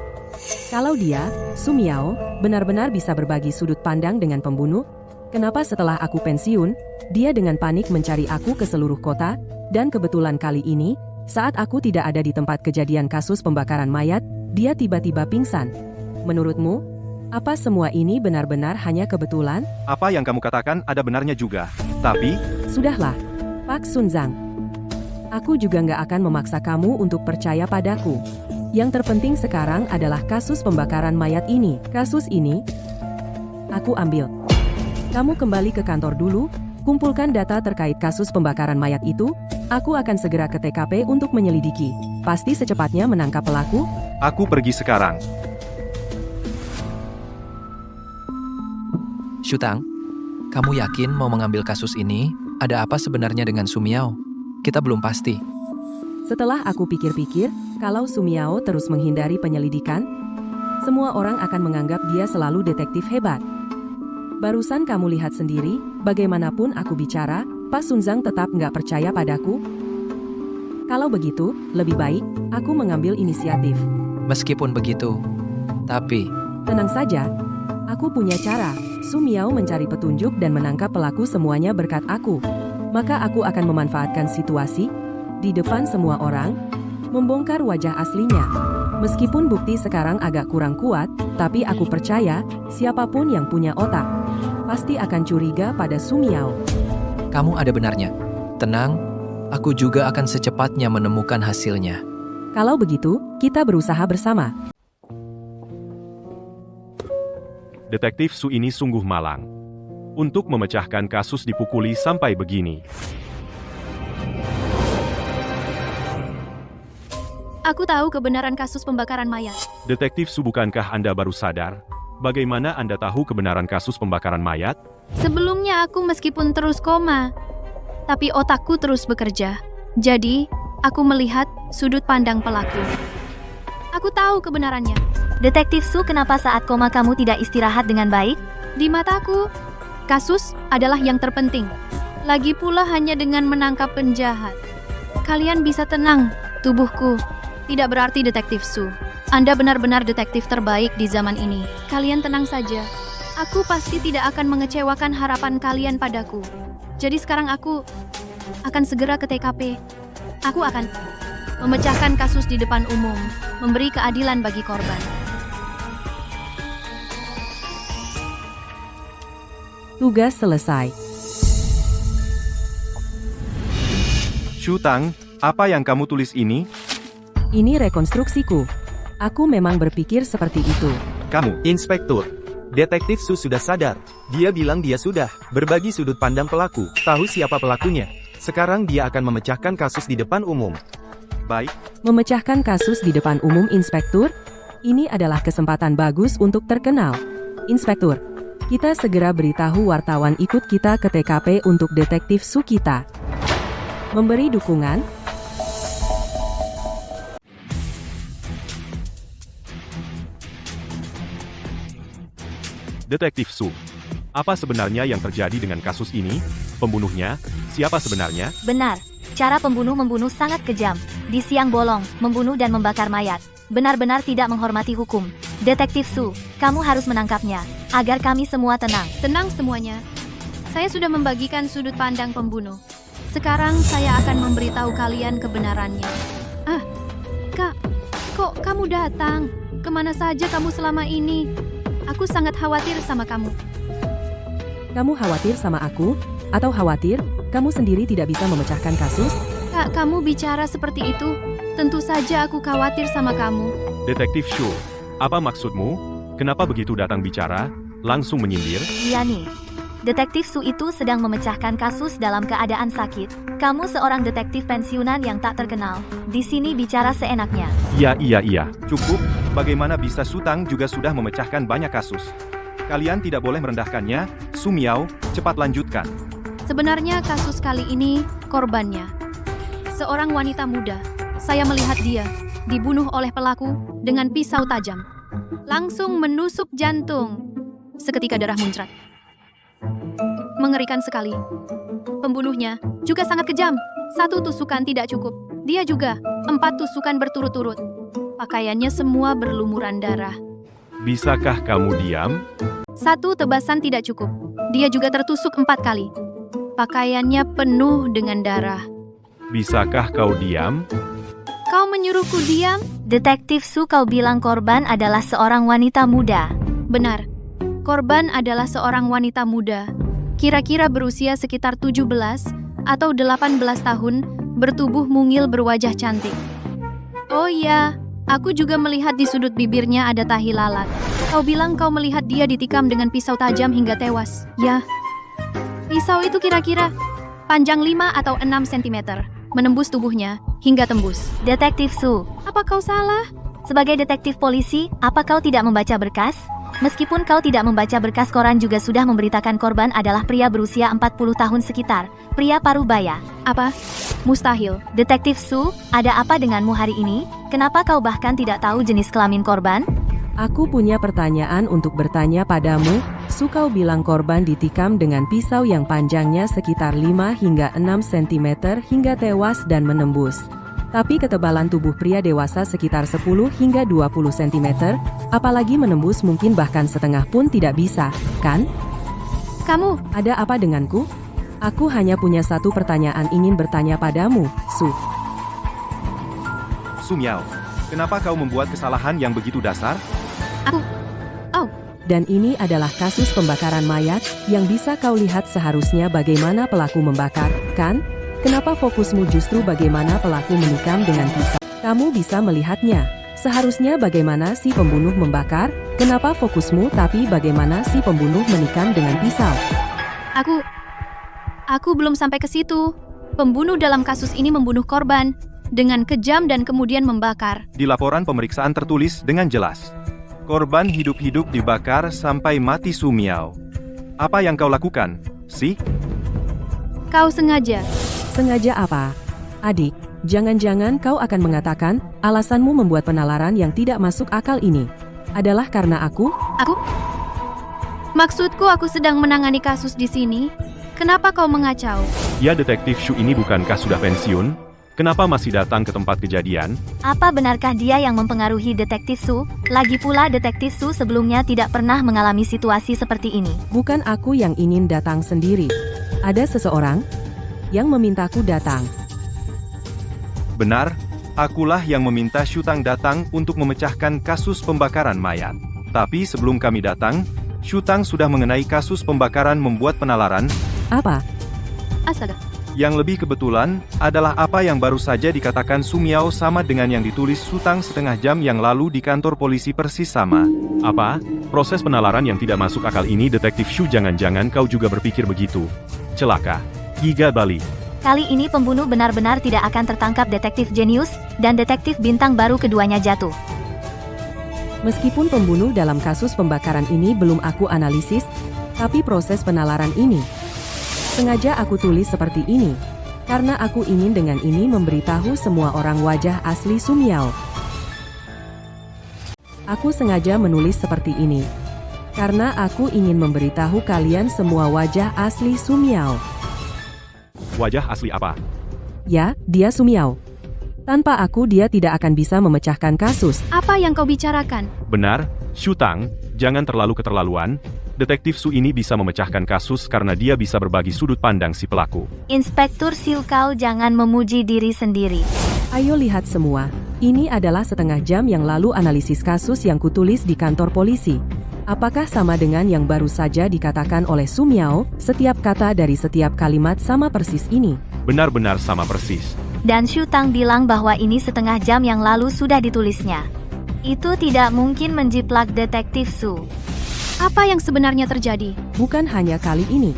Kalau dia, Sumiao, benar-benar bisa berbagi sudut pandang dengan pembunuh, kenapa setelah aku pensiun, dia dengan panik mencari aku ke seluruh kota, dan kebetulan kali ini, saat aku tidak ada di tempat kejadian kasus pembakaran mayat, dia tiba-tiba pingsan. Menurutmu, apa semua ini benar-benar hanya kebetulan?
Apa yang kamu katakan ada benarnya juga. Tapi,
sudahlah, Pak Sunzang. Aku juga nggak akan memaksa kamu untuk percaya padaku. Yang terpenting sekarang adalah kasus pembakaran mayat ini. Kasus ini, aku ambil. Kamu kembali ke kantor dulu, kumpulkan data terkait kasus pembakaran mayat itu, aku akan segera ke TKP untuk menyelidiki. Pasti secepatnya menangkap pelaku.
Aku pergi sekarang.
Shutang, kamu yakin mau mengambil kasus ini? Ada apa sebenarnya dengan Sumiao? Kita belum pasti.
Setelah aku pikir-pikir, kalau Sumiao terus menghindari penyelidikan, semua orang akan menganggap dia selalu detektif hebat. Barusan kamu lihat sendiri, bagaimanapun aku bicara, Pak Sunzang tetap nggak percaya padaku. Kalau begitu, lebih baik, aku mengambil inisiatif.
Meskipun begitu, tapi...
Tenang saja, aku punya cara. Sumiao mencari petunjuk dan menangkap pelaku semuanya berkat aku. Maka aku akan memanfaatkan situasi, di depan semua orang, membongkar wajah aslinya. Meskipun bukti sekarang agak kurang kuat, tapi aku percaya, siapapun yang punya otak, pasti akan curiga pada Sumiao.
Kamu ada benarnya. Tenang, aku juga akan secepatnya menemukan hasilnya.
Kalau begitu, kita berusaha bersama.
Detektif Su ini sungguh malang. Untuk memecahkan kasus dipukuli sampai begini.
Aku tahu kebenaran kasus pembakaran mayat.
Detektif Su, bukankah Anda baru sadar? Bagaimana Anda tahu kebenaran kasus pembakaran mayat?
Sebelumnya aku meskipun terus koma, tapi otakku terus bekerja. Jadi, aku melihat sudut pandang pelaku. Aku tahu kebenarannya.
Detektif Su, kenapa saat koma kamu tidak istirahat dengan baik?
Di mataku, kasus adalah yang terpenting. Lagi pula hanya dengan menangkap penjahat. Kalian bisa tenang, tubuhku. Tidak berarti detektif Su. Anda benar-benar detektif terbaik di zaman ini. Kalian tenang saja. Aku pasti tidak akan mengecewakan harapan kalian padaku. Jadi sekarang aku akan segera ke TKP. Aku akan memecahkan kasus di depan umum, memberi keadilan bagi korban.
Tugas selesai.
Shu Tang, apa yang kamu tulis ini?
Ini rekonstruksiku. Aku memang berpikir seperti itu.
Kamu,
Inspektur. Detektif Su sudah sadar. Dia bilang dia sudah berbagi sudut pandang pelaku, tahu siapa pelakunya. Sekarang dia akan memecahkan kasus di depan umum.
baik.
Memecahkan kasus di depan umum, Inspektur? Ini adalah kesempatan bagus untuk terkenal. Inspektur, kita segera beritahu wartawan ikut kita ke TKP untuk detektif Su kita. Memberi dukungan.
Detektif Su. Apa sebenarnya yang terjadi dengan kasus ini? Pembunuhnya? Siapa sebenarnya?
Benar. Cara pembunuh membunuh sangat kejam. Di siang bolong, membunuh dan membakar mayat. Benar-benar tidak menghormati hukum. Detektif Su, kamu harus menangkapnya, agar kami semua tenang.
Tenang semuanya. Saya sudah membagikan sudut pandang pembunuh. Sekarang saya akan memberitahu kalian kebenarannya. Ah, Kak, kok kamu datang? Kemana saja kamu selama ini? Aku sangat khawatir sama kamu.
Kamu khawatir sama aku? Atau khawatir kamu sendiri tidak bisa memecahkan kasus?
Kak, kamu bicara seperti itu? Tentu saja aku khawatir sama kamu.
Detektif Shu, apa maksudmu? Kenapa begitu datang bicara? Langsung menyindir?
Iya nih. Detektif Su itu sedang memecahkan kasus dalam keadaan sakit. Kamu seorang detektif pensiunan yang tak terkenal. Di sini bicara seenaknya.
Iya. Cukup. Bagaimana bisa Su Tang juga sudah memecahkan banyak kasus? Kalian tidak boleh merendahkannya. Su Miao, cepat lanjutkan.
Sebenarnya kasus kali ini korbannya seorang wanita muda. Saya melihat dia dibunuh oleh pelaku dengan pisau tajam. Langsung menusuk jantung. Seketika darah muncrat. Mengerikan sekali. Pembunuhnya juga sangat kejam. 1 tusukan tidak cukup. Dia juga 4 tusukan berturut-turut. Pakaiannya semua berlumuran darah.
Bisakah kamu diam?
1 tebasan tidak cukup. Dia juga tertusuk 4 kali. Pakaiannya penuh dengan darah.
Bisakah kau diam?
Kau menyuruhku diam?
Detektif Su, kau bilang korban adalah seorang wanita muda.
Benar. Korban adalah seorang wanita muda. Kira-kira berusia sekitar 17 atau 18 tahun, bertubuh mungil berwajah cantik. Oh iya, aku juga melihat di sudut bibirnya ada tahi lalat. Kau bilang kau melihat dia ditikam dengan pisau tajam hingga tewas. Ya. Pisau itu kira-kira panjang 5 atau 6 cm, menembus tubuhnya hingga tembus.
Detektif Su,
Apa kau salah?
sebagai detektif polisi, apa kau tidak membaca berkas? Meskipun kau tidak membaca berkas, koran juga sudah memberitakan korban adalah pria berusia 40 tahun sekitar, pria parubaya.
Apa? Mustahil.
Detektif Su, ada apa denganmu hari ini? Kenapa kau bahkan tidak tahu jenis kelamin korban?
Aku punya pertanyaan untuk bertanya padamu. Su, kau bilang korban ditikam dengan pisau yang panjangnya sekitar 5 hingga 6 cm hingga tewas dan menembus. Tapi ketebalan tubuh pria dewasa sekitar 10 hingga 20 cm, apalagi menembus mungkin bahkan setengah pun tidak bisa, kan?
Kamu,
Ada apa denganku? Aku hanya punya 1 pertanyaan ingin bertanya padamu, Su.
Su Miao, kenapa kau membuat kesalahan yang begitu dasar?
Dan ini adalah kasus pembakaran mayat, yang bisa kau lihat seharusnya bagaimana pelaku membakar, kan? Kenapa fokusmu justru bagaimana pelaku menikam dengan pisau? Kamu bisa melihatnya. Seharusnya bagaimana si pembunuh membakar, kenapa fokusmu tapi bagaimana si pembunuh menikam dengan pisau?
Aku belum sampai ke situ. Pembunuh dalam kasus ini membunuh korban dengan kejam dan kemudian membakar.
Di laporan pemeriksaan tertulis dengan jelas. Korban hidup-hidup dibakar sampai mati. Su Miao. Apa yang kau lakukan, sih?
Kau sengaja.
Sengaja apa? Adik, jangan-jangan kau akan mengatakan, alasanmu membuat penalaran yang tidak masuk akal ini adalah karena aku?
Maksudku aku sedang menangani kasus di sini. Kenapa kau mengacau?
Ya, detektif Shu ini bukankah sudah pensiun? Kenapa masih datang ke tempat kejadian?
Apa benarkah dia yang mempengaruhi detektif Su? Lagi pula detektif Su sebelumnya tidak pernah mengalami situasi seperti ini.
Bukan aku yang ingin datang sendiri. Ada seseorang yang memintaku datang.
Benar, akulah yang meminta Shu Tang datang untuk memecahkan kasus pembakaran mayat. Tapi sebelum kami datang, Shutang sudah mengenai kasus pembakaran membuat penalaran.
Apa?
Astaga.
Yang lebih kebetulan, adalah apa yang baru saja dikatakan Su Miao sama dengan yang ditulis Shutang setengah jam yang lalu di kantor polisi persis sama.
Apa? Proses penalaran yang tidak masuk akal ini Detektif Shu, jangan-jangan kau juga berpikir begitu. Celaka. Giga Bali.
Kali ini pembunuh benar-benar tidak akan tertangkap. Detektif jenius dan detektif bintang baru keduanya jatuh.
Meskipun pembunuh dalam kasus pembakaran ini belum aku analisis, tapi proses penalaran ini sengaja aku tulis seperti ini, karena aku ingin dengan ini memberitahu semua orang wajah asli Su Miao. Aku sengaja menulis seperti ini, karena aku ingin memberitahu kalian semua wajah asli Su Miao.
Wajah asli apa?
Ya, dia Su Miao. Tanpa aku dia tidak akan bisa memecahkan kasus.
Apa yang kau bicarakan?
Benar, Shutang, jangan terlalu keterlaluan. Detektif Su ini bisa memecahkan kasus karena dia bisa berbagi sudut pandang si pelaku.
Inspektur Siu, kau jangan memuji diri sendiri.
Ayo lihat semua, ini adalah setengah jam yang lalu analisis kasus yang kutulis di kantor polisi. Apakah sama dengan yang baru saja dikatakan oleh Su Miao? Setiap kata dari setiap kalimat sama persis ini.
Benar-benar sama persis.
Dan Shutang bilang bahwa ini setengah jam yang lalu sudah ditulisnya. Itu tidak mungkin menjiplak Detektif Su.
Apa yang sebenarnya terjadi?
Bukan hanya kali ini.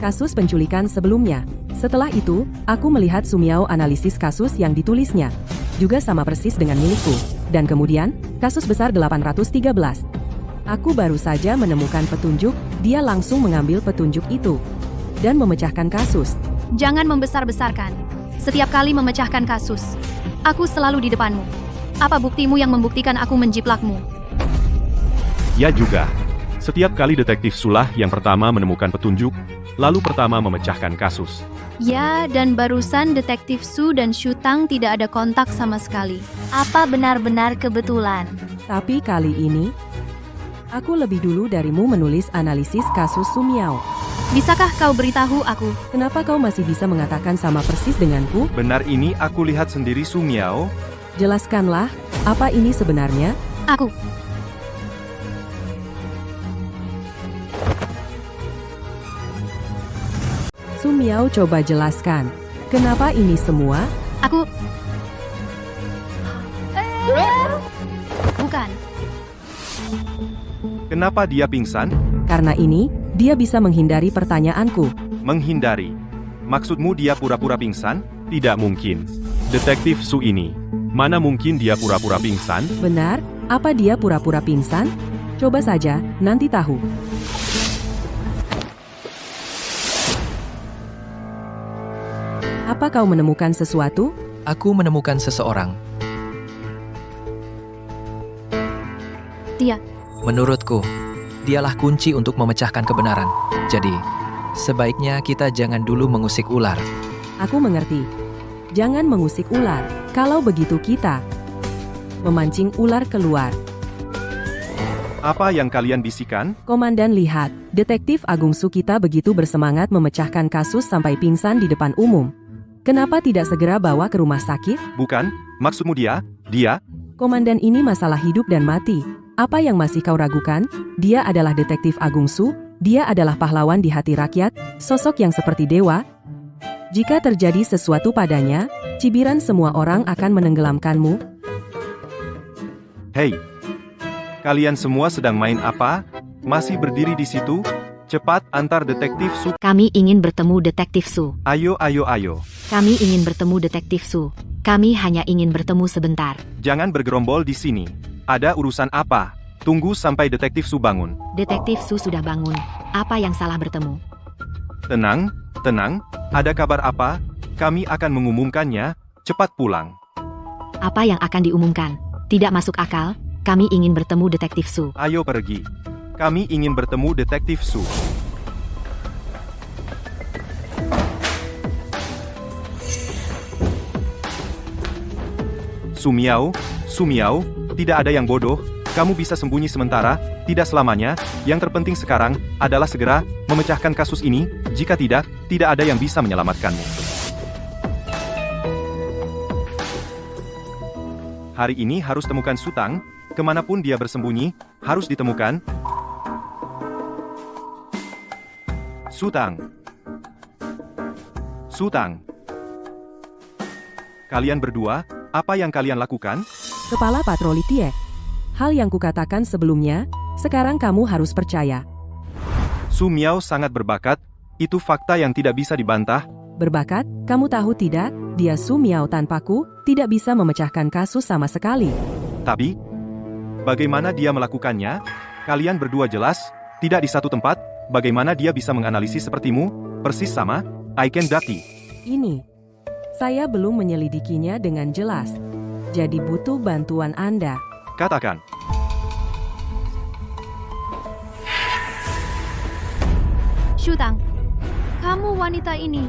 Kasus penculikan sebelumnya. Setelah itu, aku melihat Su Miao analisis kasus yang ditulisnya. Juga sama persis dengan milikku. Dan kemudian, kasus besar 813. Aku baru saja menemukan petunjuk, dia langsung mengambil petunjuk itu. Dan memecahkan kasus.
Jangan membesar-besarkan. Setiap kali memecahkan kasus, aku selalu di depanmu. Apa buktimu yang membuktikan aku menjiplakmu?
Ya juga. Setiap kali Detektif Sulah yang pertama menemukan petunjuk, lalu pertama memecahkan kasus.
Ya, dan barusan Detektif Su dan Shutang tidak ada kontak sama sekali.
Apa benar-benar kebetulan?
Tapi kali ini, aku lebih dulu darimu menulis analisis kasus Su Miao.
Bisakah kau beritahu aku?
Kenapa kau masih bisa mengatakan sama persis denganku?
Benar, ini aku lihat sendiri Su Miao.
Jelaskanlah, apa ini sebenarnya?
Aku.
Su Miao, coba jelaskan. Kenapa ini semua?
Aku. Bukan.
Kenapa dia pingsan?
Karena ini, dia bisa menghindari pertanyaanku.
Menghindari? Maksudmu dia pura-pura pingsan?
Tidak mungkin. Detektif Su ini. Mana mungkin dia pura-pura pingsan?
Benar, apa dia pura-pura pingsan? Coba saja, nanti tahu. Apa kau menemukan sesuatu?
Aku menemukan seseorang.
Dia.
Menurutku, dialah kunci untuk memecahkan kebenaran. Jadi, sebaiknya kita jangan dulu mengusik ular.
Aku mengerti. Jangan mengusik ular. Kalau begitu kita memancing ular keluar.
Apa yang kalian bisikan?
Komandan, lihat. Detektif Agung Su kita begitu bersemangat memecahkan kasus sampai pingsan di depan umum. Kenapa tidak segera bawa ke rumah sakit?
Bukan, maksudmu dia? Dia?
Komandan, ini masalah hidup dan mati. Apa yang masih kau ragukan? Dia adalah Detektif Agung Su, dia adalah pahlawan di hati rakyat, sosok yang seperti dewa. Jika terjadi sesuatu padanya, cibiran semua orang akan menenggelamkanmu.
Hei, kalian semua sedang main apa? Masih berdiri di situ? Cepat antar Detektif Su.
Kami ingin bertemu Detektif Su.
Ayo, ayo, ayo.
Kami ingin bertemu Detektif Su. Kami hanya ingin bertemu sebentar.
Jangan bergerombol di sini. Ada urusan apa? Tunggu sampai Detektif Su bangun.
Detektif Su sudah bangun. Apa yang salah bertemu?
Tenang, tenang. Ada kabar apa? Kami akan mengumumkannya. Cepat pulang.
Apa yang akan diumumkan? Tidak masuk akal. Kami ingin bertemu Detektif Su.
Ayo pergi. Kami ingin bertemu Detektif Su. Su Miao, Su Miao, tidak ada yang bodoh. Kamu bisa sembunyi sementara, tidak selamanya. Yang terpenting sekarang adalah segera memecahkan kasus ini. Jika tidak, tidak ada yang bisa menyelamatkanmu. Hari ini harus temukan Shutang. Kemanapun dia bersembunyi, harus ditemukan. Sutang. Sutang. Kalian berdua, apa yang kalian lakukan?
Kepala Patroli Tie. Hal yang kukatakan sebelumnya, sekarang kamu harus percaya.
Su Miao sangat berbakat, itu fakta yang tidak bisa dibantah.
Berbakat, kamu tahu tidak, dia Su Miao tanpaku, tidak bisa memecahkan kasus sama sekali.
Tapi, bagaimana dia melakukannya? Kalian berdua jelas, tidak di satu tempat, bagaimana dia bisa menganalisis sepertimu, persis sama, Aiken Dakti.
Ini, saya belum menyelidikinya dengan jelas. Jadi butuh bantuan Anda.
Katakan.
Shutang, kamu wanita ini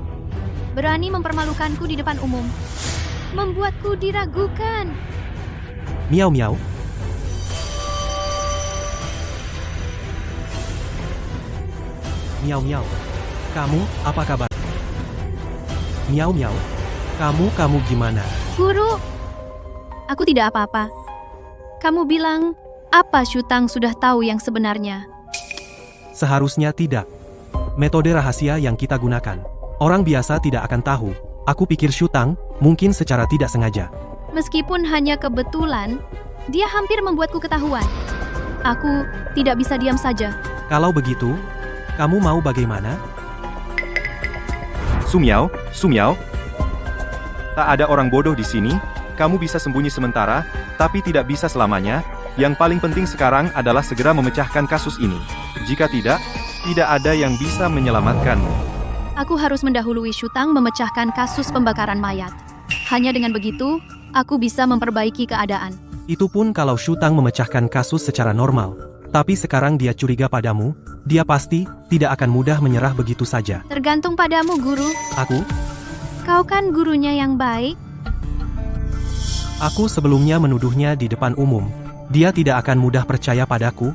berani mempermalukanku di depan umum. Membuatku diragukan.
Miao Miao. Miao Miao. Kamu, apa kabar? Miao Miao. Kamu gimana?
Guru, aku tidak apa-apa. Kamu bilang, apa Shutang sudah tahu yang sebenarnya?
Seharusnya tidak. Metode rahasia yang kita gunakan. Orang biasa tidak akan tahu. Aku pikir Shutang, mungkin secara tidak sengaja.
Meskipun hanya kebetulan, dia hampir membuatku ketahuan. Aku tidak bisa diam saja.
Kalau begitu, kamu mau bagaimana?
Su Miao, tak ada orang bodoh di sini, kamu bisa sembunyi sementara, tapi tidak bisa selamanya. Yang paling penting sekarang adalah segera memecahkan kasus ini. Jika tidak ada yang bisa menyelamatkanmu.
Aku harus mendahului Shutang memecahkan kasus pembakaran mayat. Hanya dengan begitu, aku bisa memperbaiki keadaan.
Itu pun kalau Shutang memecahkan kasus secara normal. Tapi sekarang dia curiga padamu, dia pasti tidak akan mudah menyerah begitu saja.
Tergantung padamu, Guru.
Aku?
Kau kan gurunya yang baik.
Aku sebelumnya menuduhnya di depan umum. Dia tidak akan mudah percaya padaku.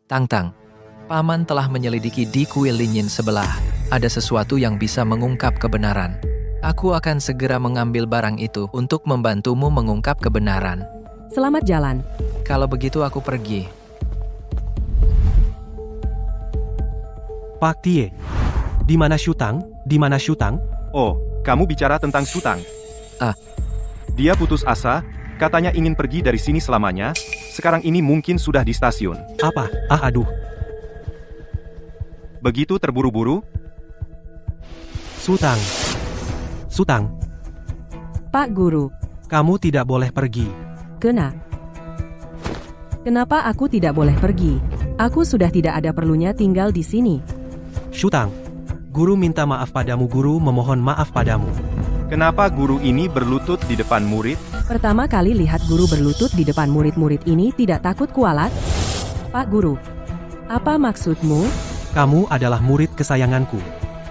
Tang-Tang, Paman telah menyelidiki di kuil Linyin sebelah. Ada sesuatu yang bisa mengungkap kebenaran. Aku akan segera mengambil barang itu untuk membantumu mengungkap kebenaran.
Selamat jalan.
Kalau begitu aku pergi.
Pak Tie. Di mana Shutang? Di mana Shutang?
Oh, kamu bicara tentang Shutang. Dia putus asa, katanya ingin pergi dari sini selamanya. Sekarang ini mungkin sudah di stasiun.
Apa? Aduh.
Begitu terburu-buru?
Shutang.
Pak Guru.
Kamu tidak boleh pergi.
Kenapa aku tidak boleh pergi? Aku sudah tidak ada perlunya tinggal di sini.
Shutang. Guru minta maaf padamu, guru memohon maaf padamu.
Kenapa guru ini berlutut di depan murid?
Pertama kali lihat guru berlutut di depan murid-murid ini tidak takut kualat? Pak Guru, apa maksudmu?
Kamu adalah murid kesayanganku.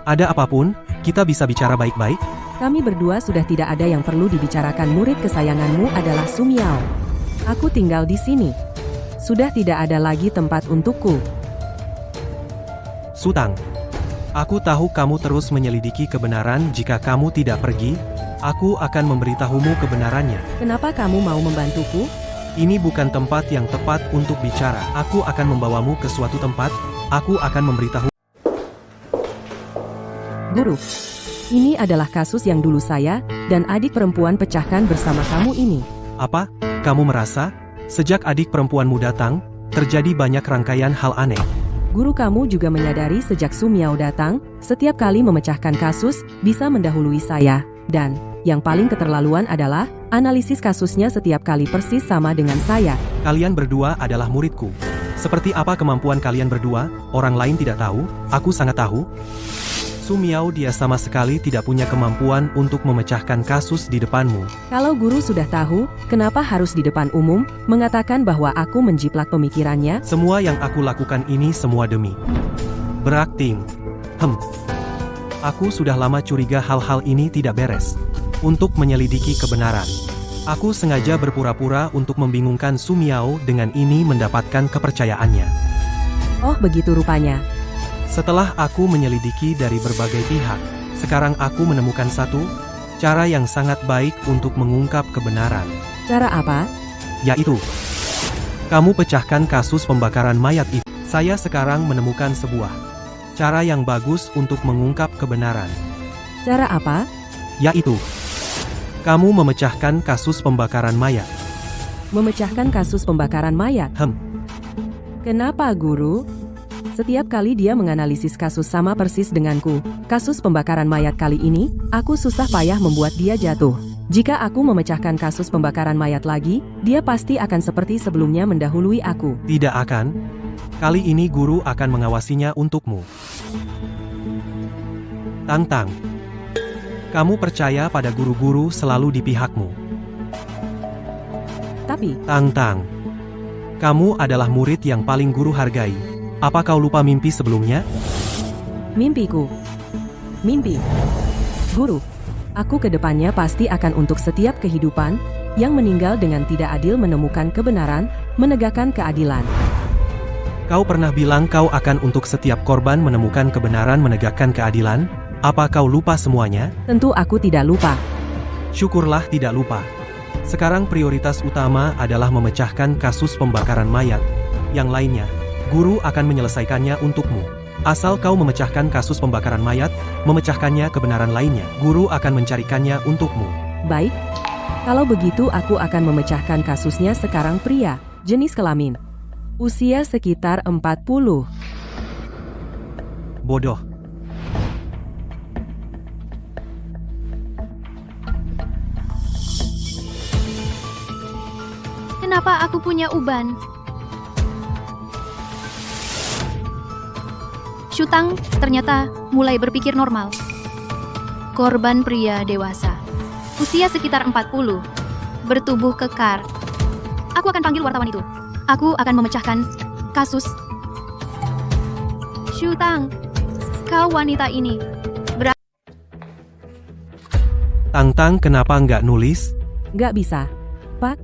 Ada apapun, kita bisa bicara baik-baik?
Kami berdua sudah tidak ada yang perlu dibicarakan. Murid kesayanganmu adalah Su Miao. Aku tinggal di sini. Sudah tidak ada lagi tempat untukku.
Shutang. Aku tahu kamu terus menyelidiki kebenaran. Jika kamu tidak pergi, aku akan memberitahumu kebenarannya.
Kenapa kamu mau membantuku?
Ini bukan tempat yang tepat untuk bicara. Aku akan membawamu ke suatu tempat. Aku akan memberitahu.
Guru, ini adalah kasus yang dulu saya dan adik perempuan pecahkan bersama kamu ini.
Apa? Kamu merasa? Sejak adik perempuanmu datang, terjadi banyak rangkaian hal aneh.
Guru kamu juga menyadari sejak Su Miao datang, setiap kali memecahkan kasus, bisa mendahului saya. Dan, yang paling keterlaluan adalah, Analisis kasusnya setiap kali persis sama dengan saya.
Kalian berdua adalah muridku. Seperti apa kemampuan kalian berdua, orang lain tidak tahu, aku sangat tahu. Su Miao, dia sama sekali tidak punya kemampuan untuk memecahkan kasus di depanmu.
Kalau guru sudah tahu, kenapa harus di depan umum, mengatakan bahwa aku menjiplak pemikirannya?
Semua yang aku lakukan ini semua demi berakting. Aku sudah lama curiga hal-hal ini tidak beres. Untuk menyelidiki kebenaran, aku sengaja berpura-pura untuk membingungkan Su Miao, dengan ini mendapatkan kepercayaannya.
Oh, begitu rupanya.
Setelah aku menyelidiki dari berbagai pihak, sekarang aku menemukan satu cara yang sangat baik untuk mengungkap kebenaran.
Cara apa?
Yaitu, kamu pecahkan kasus pembakaran mayat itu. Saya sekarang menemukan sebuah cara yang bagus untuk mengungkap kebenaran.
Cara apa?
Yaitu, kamu memecahkan kasus pembakaran mayat.
Memecahkan kasus pembakaran mayat? Kenapa, guru? Setiap kali dia menganalisis kasus sama persis denganku, kasus pembakaran mayat kali ini, aku susah payah membuat dia jatuh. Jika aku memecahkan kasus pembakaran mayat lagi, dia pasti akan seperti sebelumnya mendahului aku.
Tidak akan. Kali ini guru akan mengawasinya untukmu. Tang-Tang, kamu percaya pada guru-guru selalu di pihakmu.
Tapi,
Tang-Tang, kamu adalah murid yang paling guru hargai. Apa kau lupa mimpi sebelumnya?
Mimpiku. Mimpi. Guru, aku ke depannya pasti akan untuk setiap kehidupan yang meninggal dengan tidak adil menemukan kebenaran, menegakkan keadilan.
Kau pernah bilang kau akan untuk setiap korban menemukan kebenaran, menegakkan keadilan? Apa kau lupa semuanya?
Tentu aku tidak lupa.
Syukurlah tidak lupa. Sekarang prioritas utama adalah memecahkan kasus pembakaran mayat. Yang lainnya, guru akan menyelesaikannya untukmu. Asal kau memecahkan kasus pembakaran mayat, memecahkannya kebenaran lainnya, guru akan mencarikannya untukmu.
Baik. Kalau begitu aku akan memecahkan kasusnya sekarang. Pria, jenis kelamin, usia sekitar 40.
Bodoh.
Kenapa aku punya uban? Shutang ternyata mulai berpikir normal. Korban pria dewasa, usia sekitar 40, bertubuh kekar. Aku akan panggil wartawan itu. Aku akan memecahkan kasus. Shutang, kau wanita ini.
Tang-Tang, kenapa nggak nulis?
Nggak bisa, Pak.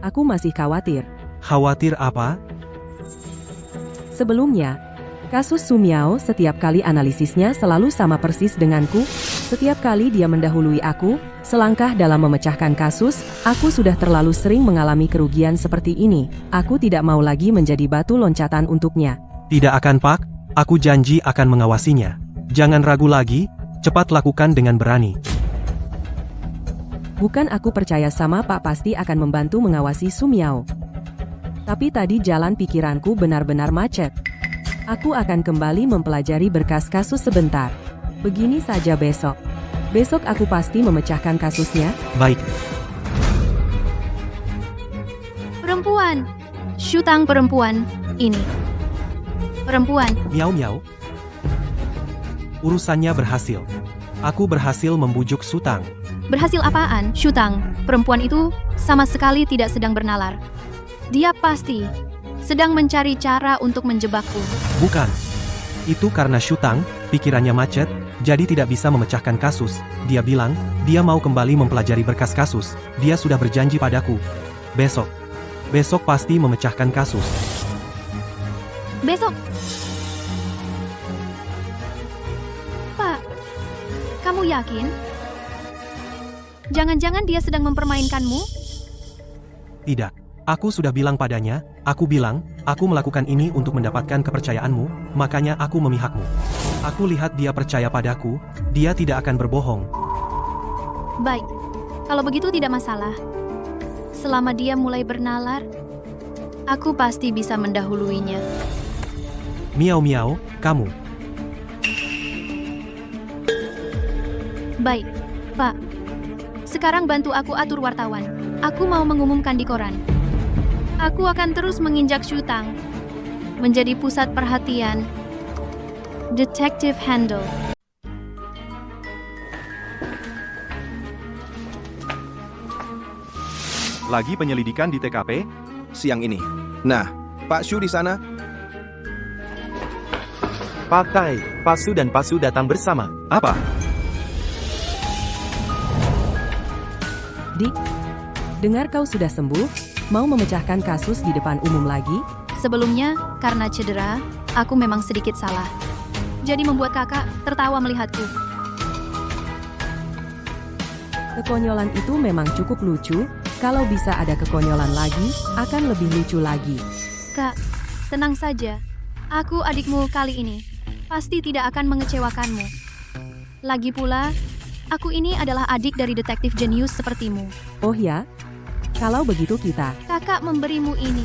Aku masih khawatir.
Khawatir apa?
Sebelumnya, kasus Su Miao setiap kali analisisnya selalu sama persis denganku. Setiap kali dia mendahului aku, selangkah dalam memecahkan kasus, aku sudah terlalu sering mengalami kerugian seperti ini. Aku tidak mau lagi menjadi batu loncatan untuknya.
Tidak akan, Pak. Aku janji akan mengawasinya. Jangan ragu lagi, cepat lakukan dengan berani.
Bukan aku percaya sama Pak pasti akan membantu mengawasi Su Miao. Tapi tadi jalan pikiranku benar-benar macet. Aku akan kembali mempelajari berkas kasus sebentar. Begini saja besok. Besok aku pasti memecahkan kasusnya.
Baik.
Perempuan. Shutang perempuan ini. Perempuan.
Miao. Urusannya berhasil. Aku berhasil membujuk Shutang.
Berhasil apaan, Shutang? Perempuan itu sama sekali tidak sedang bernalar. Dia pasti sedang mencari cara untuk menjebakku.
Bukan. Itu karena Shutang, pikirannya macet, jadi tidak bisa memecahkan kasus. Dia bilang, dia mau kembali mempelajari berkas kasus. Dia sudah berjanji padaku. Besok pasti memecahkan kasus.
Besok? Pak, kamu yakin? Jangan-jangan dia sedang mempermainkanmu?
Tidak. Aku sudah bilang padanya, aku melakukan ini untuk mendapatkan kepercayaanmu, makanya aku memihakmu. Aku lihat dia percaya padaku, dia tidak akan berbohong.
Baik, kalau begitu tidak masalah. Selama dia mulai bernalar, aku pasti bisa mendahuluinya.
Miao, kamu.
Baik, Pak. Sekarang bantu aku atur wartawan. Aku mau mengumumkan di koran. Aku akan terus menginjak Shutang menjadi pusat perhatian. Detective Handle.
Lagi penyelidikan di TKP?
Siang ini. Nah, Pak Shu di sana.
Pakai, Pak Su dan Pak Su datang bersama.
Apa?
Dik, dengar kau sudah sembuh, mau memecahkan kasus di depan umum lagi?
Sebelumnya, karena cedera, aku memang sedikit salah. Jadi membuat kakak tertawa melihatku.
Kekonyolan itu memang cukup lucu, kalau bisa ada kekonyolan lagi, akan lebih lucu lagi.
Kak, tenang saja. Aku adikmu kali ini. Pasti tidak akan mengecewakanmu. Lagi pula, aku ini adalah adik dari detektif jenius sepertimu.
Oh ya? Kalau begitu kita.
Kakak memberimu ini.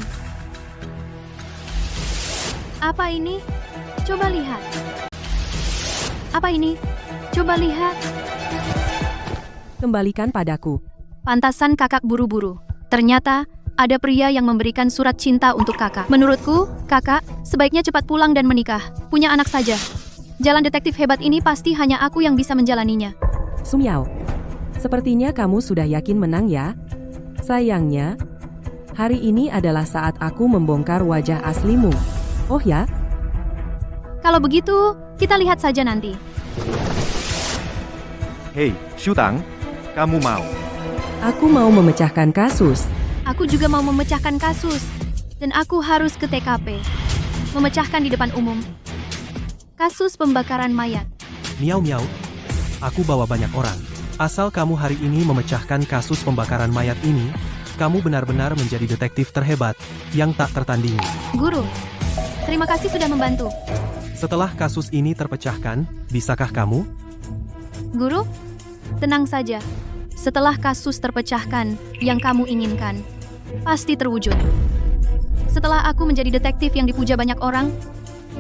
Apa ini? Coba lihat. Apa ini? Coba lihat.
Kembalikan padaku.
Pantasan kakak buru-buru. Ternyata, ada pria yang memberikan surat cinta untuk kakak. Menurutku, kakak sebaiknya cepat pulang dan menikah. Punya anak saja. Jalan detektif hebat ini pasti hanya aku yang bisa menjalaninya.
Sumiao, sepertinya kamu sudah yakin menang ya? Sayangnya, hari ini adalah saat aku membongkar wajah aslimu. Oh ya?
Kalau begitu, kita lihat saja nanti.
Hei, Shutang, kamu mau?
Aku mau memecahkan kasus.
Aku juga mau memecahkan kasus. Dan aku harus ke TKP. Memecahkan di depan umum. Kasus pembakaran mayat.
Miau-miau, aku bawa banyak orang. Asal kamu hari ini memecahkan kasus pembakaran mayat ini, kamu benar-benar menjadi detektif terhebat, yang tak tertandingi.
Guru, terima kasih sudah membantu.
Setelah kasus ini terpecahkan, bisakah kamu?
Guru, tenang saja. Setelah kasus terpecahkan, yang kamu inginkan, pasti terwujud. Setelah aku menjadi detektif yang dipuja banyak orang,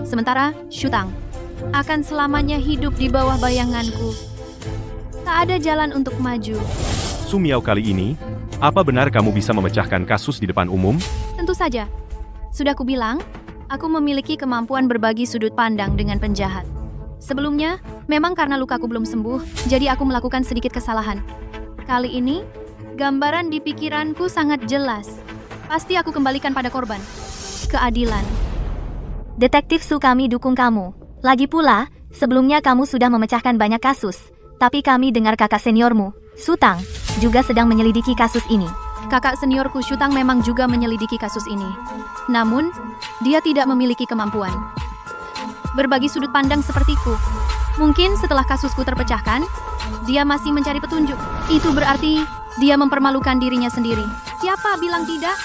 sementara Shutang akan selamanya hidup di bawah bayanganku. Tak ada jalan untuk maju.
Sumiao kali ini, apa benar kamu bisa memecahkan kasus di depan umum?
Tentu saja. Sudah kubilang, aku memiliki kemampuan berbagi sudut pandang dengan penjahat. Sebelumnya, memang karena lukaku belum sembuh, jadi aku melakukan sedikit kesalahan. Kali ini, gambaran di pikiranku sangat jelas. Pasti aku kembalikan pada korban. Keadilan.
Detektif Su, kami dukung kamu. Lagi pula, sebelumnya kamu sudah memecahkan banyak kasus. Tapi kami dengar kakak seniormu, Shutang, juga sedang menyelidiki kasus ini.
Kakak seniorku Shutang memang juga menyelidiki kasus ini. Namun, dia tidak memiliki kemampuan berbagi sudut pandang sepertiku. Mungkin setelah kasusku terpecahkan, dia masih mencari petunjuk. Itu berarti dia mempermalukan dirinya sendiri. Siapa bilang tidak?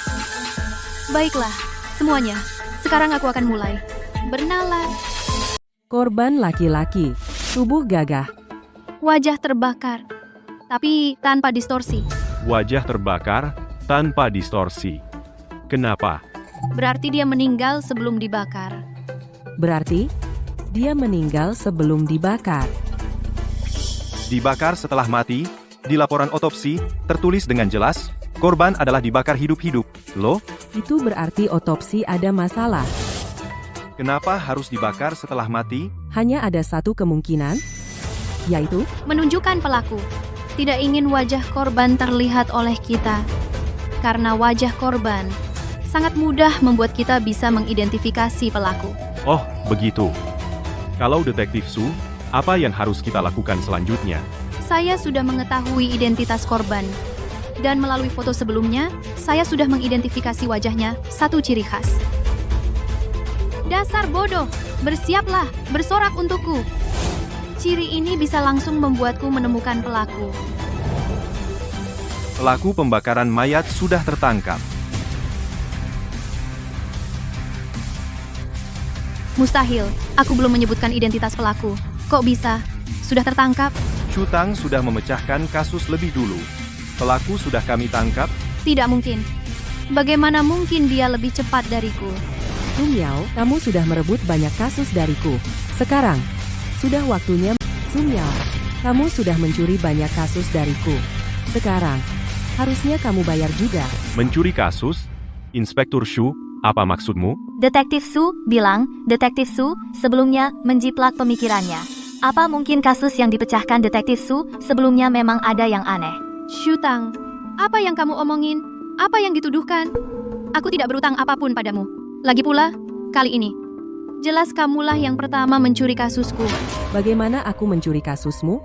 Baiklah, semuanya. Sekarang aku akan mulai. Bernalar.
Korban laki-laki, tubuh gagah.
Wajah terbakar, tapi tanpa distorsi.
Wajah terbakar, tanpa distorsi. Kenapa?
Berarti dia meninggal sebelum dibakar.
Berarti, dia meninggal sebelum dibakar.
Dibakar setelah mati, di laporan otopsi, tertulis dengan jelas, korban adalah dibakar hidup-hidup. Loh,
Itu berarti otopsi ada masalah.
kenapa harus dibakar setelah mati?
Hanya ada satu kemungkinan, yaitu
Menunjukkan pelaku. Tidak ingin wajah korban terlihat oleh kita. Karena wajah korban sangat mudah membuat kita bisa mengidentifikasi pelaku.
Oh, begitu. Kalau detektif Su, apa yang harus kita lakukan selanjutnya?
Saya sudah mengetahui identitas korban. Dan melalui foto sebelumnya, saya sudah mengidentifikasi wajahnya, satu ciri khas. Dasar bodoh, bersiaplah, bersorak untukku. Ciri ini bisa langsung membuatku menemukan pelaku.
Pelaku pembakaran mayat sudah tertangkap.
Mustahil, aku belum menyebutkan identitas pelaku. Kok bisa? Sudah tertangkap?
Shutang sudah memecahkan kasus lebih dulu. Pelaku sudah kami tangkap.
Tidak mungkin. Bagaimana mungkin dia lebih cepat dariku?
Sumiao, kamu sudah merebut banyak kasus dariku. Sekarang, sudah waktunya. Sumiao, kamu sudah mencuri banyak kasus dariku. Sekarang, harusnya kamu bayar juga.
Mencuri kasus? Inspektur Shu, apa maksudmu?
Detektif Su bilang, Detektif Su sebelumnya menjiplak pemikirannya. Apa mungkin kasus yang dipecahkan Detektif Su sebelumnya memang ada yang aneh?
Shutang, apa yang kamu omongin? Apa yang dituduhkan? Aku tidak berutang apapun padamu. Lagi pula, kali ini, jelas kamulah yang pertama mencuri kasusku.
Bagaimana aku mencuri kasusmu?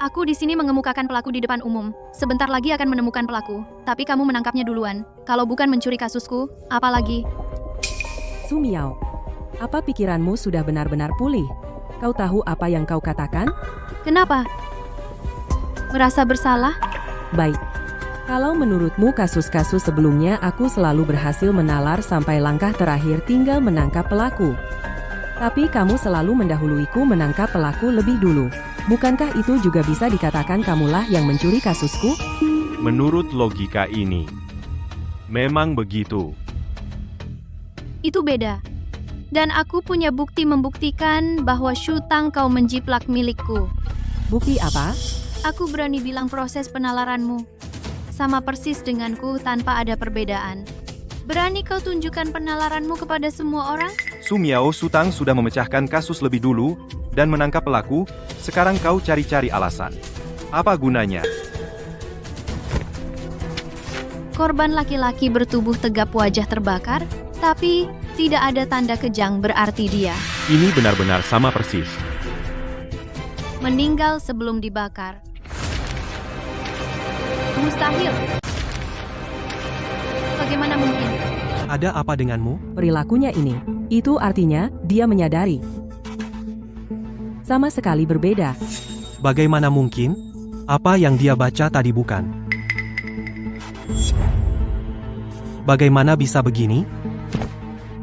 Aku di sini mengemukakan pelaku di depan umum. Sebentar lagi akan menemukan pelaku, tapi kamu menangkapnya duluan. Kalau bukan mencuri kasusku, apalagi?
Su Miao, apa pikiranmu sudah benar-benar pulih? Kau tahu apa yang kau katakan?
Kenapa? Merasa bersalah?
Baik. Kalau menurutmu kasus-kasus sebelumnya aku selalu berhasil menalar sampai langkah terakhir tinggal menangkap pelaku. Tapi kamu selalu mendahuluiku menangkap pelaku lebih dulu. Bukankah itu juga bisa dikatakan kamulah yang mencuri kasusku?
Menurut logika ini, memang begitu.
Itu beda. Dan aku punya bukti membuktikan bahwa Shutang kau menjiplak milikku.
Bukti apa?
Aku berani bilang proses penalaranmu sama persis denganku tanpa ada perbedaan. Berani kau tunjukkan penalaranmu kepada semua orang?
Su Miao Shutang sudah memecahkan kasus lebih dulu dan menangkap pelaku, sekarang kau cari-cari alasan. Apa gunanya?
Korban laki-laki bertubuh tegap wajah terbakar, tapi tidak ada tanda kejang berarti dia
Ini benar-benar sama persis.
meninggal sebelum dibakar. Mustahil. Bagaimana mungkin?
Ada apa denganmu?
Perilakunya ini. Itu artinya, dia menyadari. Sama sekali berbeda.
Bagaimana mungkin? Apa yang dia baca tadi bukan? Bagaimana bisa begini?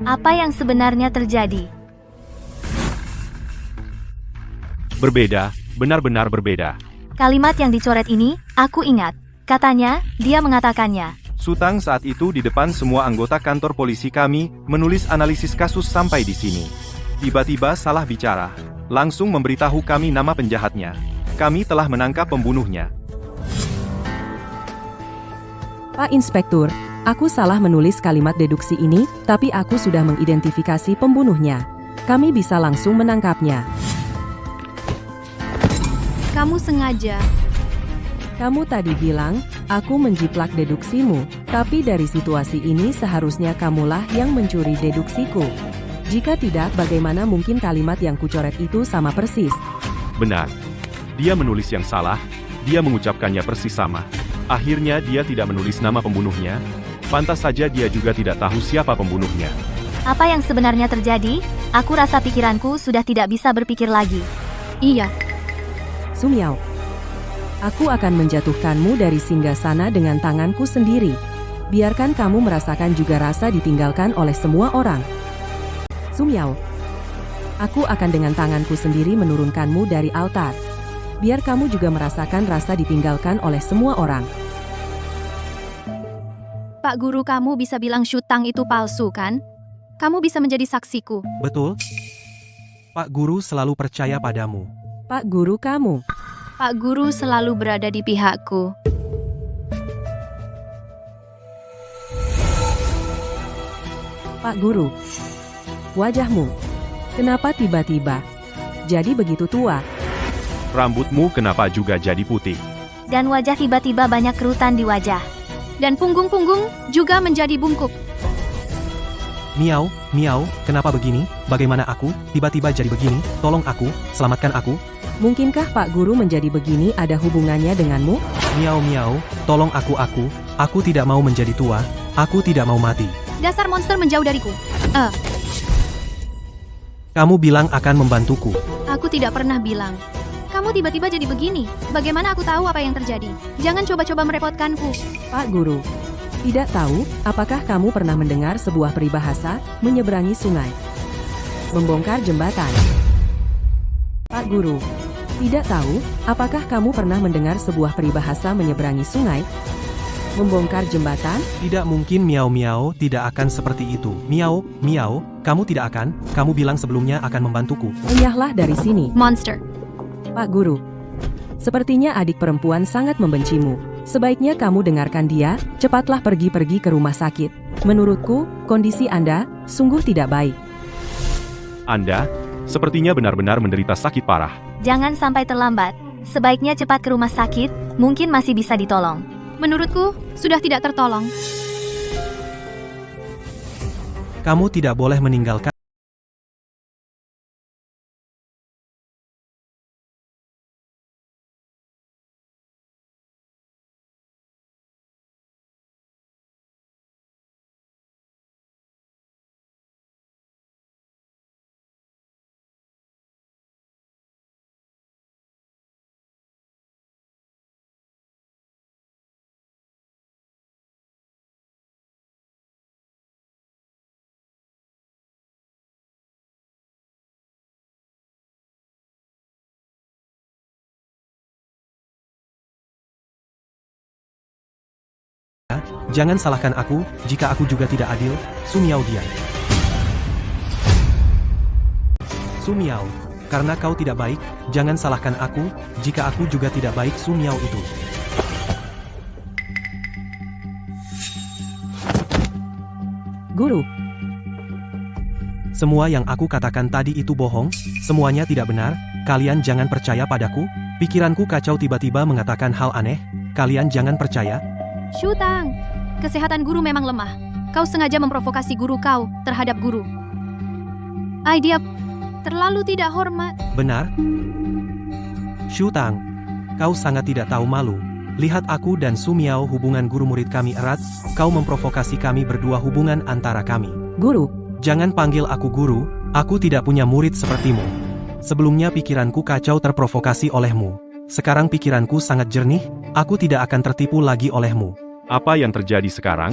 Apa yang sebenarnya terjadi?
Berbeda, benar-benar berbeda.
Kalimat yang dicoret ini, aku ingat. Katanya, dia mengatakannya.
Shutang saat itu di depan semua anggota kantor polisi kami, menulis analisis kasus sampai di sini. Tiba-tiba salah bicara. Langsung memberitahu kami nama penjahatnya. Kami telah menangkap pembunuhnya.
Pak Inspektur, aku salah menulis kalimat deduksi ini, tapi aku sudah mengidentifikasi pembunuhnya. Kami bisa langsung menangkapnya.
Kamu sengaja.
Kamu tadi bilang, aku menjiplak deduksimu, tapi dari situasi ini seharusnya kamulah yang mencuri deduksiku. Jika tidak, bagaimana mungkin kalimat yang kucoret itu sama persis?
Benar. Dia menulis yang salah, dia mengucapkannya persis sama. Akhirnya dia tidak menulis nama pembunuhnya. Pantas saja dia juga tidak tahu siapa pembunuhnya.
Apa yang sebenarnya terjadi? Aku rasa pikiranku sudah tidak bisa berpikir lagi.
Iya.
Su Miao, aku akan menjatuhkanmu dari singgasana dengan tanganku sendiri. Biarkan kamu merasakan juga rasa ditinggalkan oleh semua orang. Su Miao, aku akan dengan tanganku sendiri menurunkanmu dari altar. Biar kamu juga merasakan rasa ditinggalkan oleh semua orang.
Pak Guru, kamu bisa bilang Shutang itu palsu kan? Kamu bisa menjadi saksiku.
Betul? Pak Guru selalu percaya padamu.
Pak Guru kamu.
Pak Guru selalu berada di pihakku.
Pak Guru, wajahmu, kenapa tiba-tiba jadi begitu tua?
Rambutmu kenapa juga jadi putih?
Dan wajah tiba-tiba banyak kerutan di wajah.
Dan punggung-punggung juga menjadi bungkuk.
Miao, Miao, kenapa begini? Bagaimana aku tiba-tiba jadi begini? Tolong aku, selamatkan aku.
Mungkinkah Pak Guru menjadi begini ada hubungannya denganmu?
Miao, Miao, tolong aku tidak mau menjadi tua, aku tidak mau mati.
Dasar monster menjauh dariku.
Kamu bilang akan membantuku.
Aku tidak pernah bilang. Kamu tiba-tiba jadi begini. Bagaimana aku tahu apa yang terjadi? Jangan coba-coba merepotkanku.
Pak Guru, tidak tahu apakah kamu pernah mendengar sebuah peribahasa menyeberangi sungai, membongkar jembatan. Pak Guru, tidak tahu apakah kamu pernah mendengar sebuah peribahasa menyeberangi sungai, membongkar jembatan?
Tidak mungkin Miao Miao tidak akan seperti itu. Miao, Miao, kamu tidak akan, kamu bilang sebelumnya akan membantuku.
Enyahlah dari sini.
Monster.
Pak Guru, Sepertinya adik perempuan sangat membencimu. Sebaiknya kamu dengarkan dia, cepatlah pergi ke rumah sakit. Menurutku, kondisi Anda sungguh tidak baik.
Anda, sepertinya benar-benar menderita sakit parah.
Jangan sampai terlambat. Sebaiknya cepat ke rumah sakit, mungkin masih bisa ditolong.
Menurutku, sudah tidak tertolong.
Kamu tidak boleh meninggalkan. Jangan salahkan aku, jika aku juga tidak adil. Su Miao diam. Su Miao, karena kau tidak baik, jangan salahkan aku, jika aku juga tidak baik. Su Miao itu.
Guru,
Semua yang aku katakan tadi itu bohong, semuanya tidak benar, kalian jangan percaya padaku, pikiranku kacau tiba-tiba mengatakan hal aneh, kalian jangan percaya.
Shu Tang, kesehatan guru memang lemah. Kau sengaja memprovokasi guru kau terhadap guru. Dia terlalu tidak hormat.
Benar? Shu Tang, kau sangat tidak tahu malu. Lihat aku dan Su Miao, hubungan guru murid kami erat, kau memprovokasi kami berdua, hubungan antara kami.
Guru,
jangan panggil aku guru, aku tidak punya murid sepertimu. Sebelumnya pikiranku kacau terprovokasi olehmu. Sekarang pikiranku sangat jernih, aku tidak akan tertipu lagi olehmu.
Apa yang terjadi sekarang?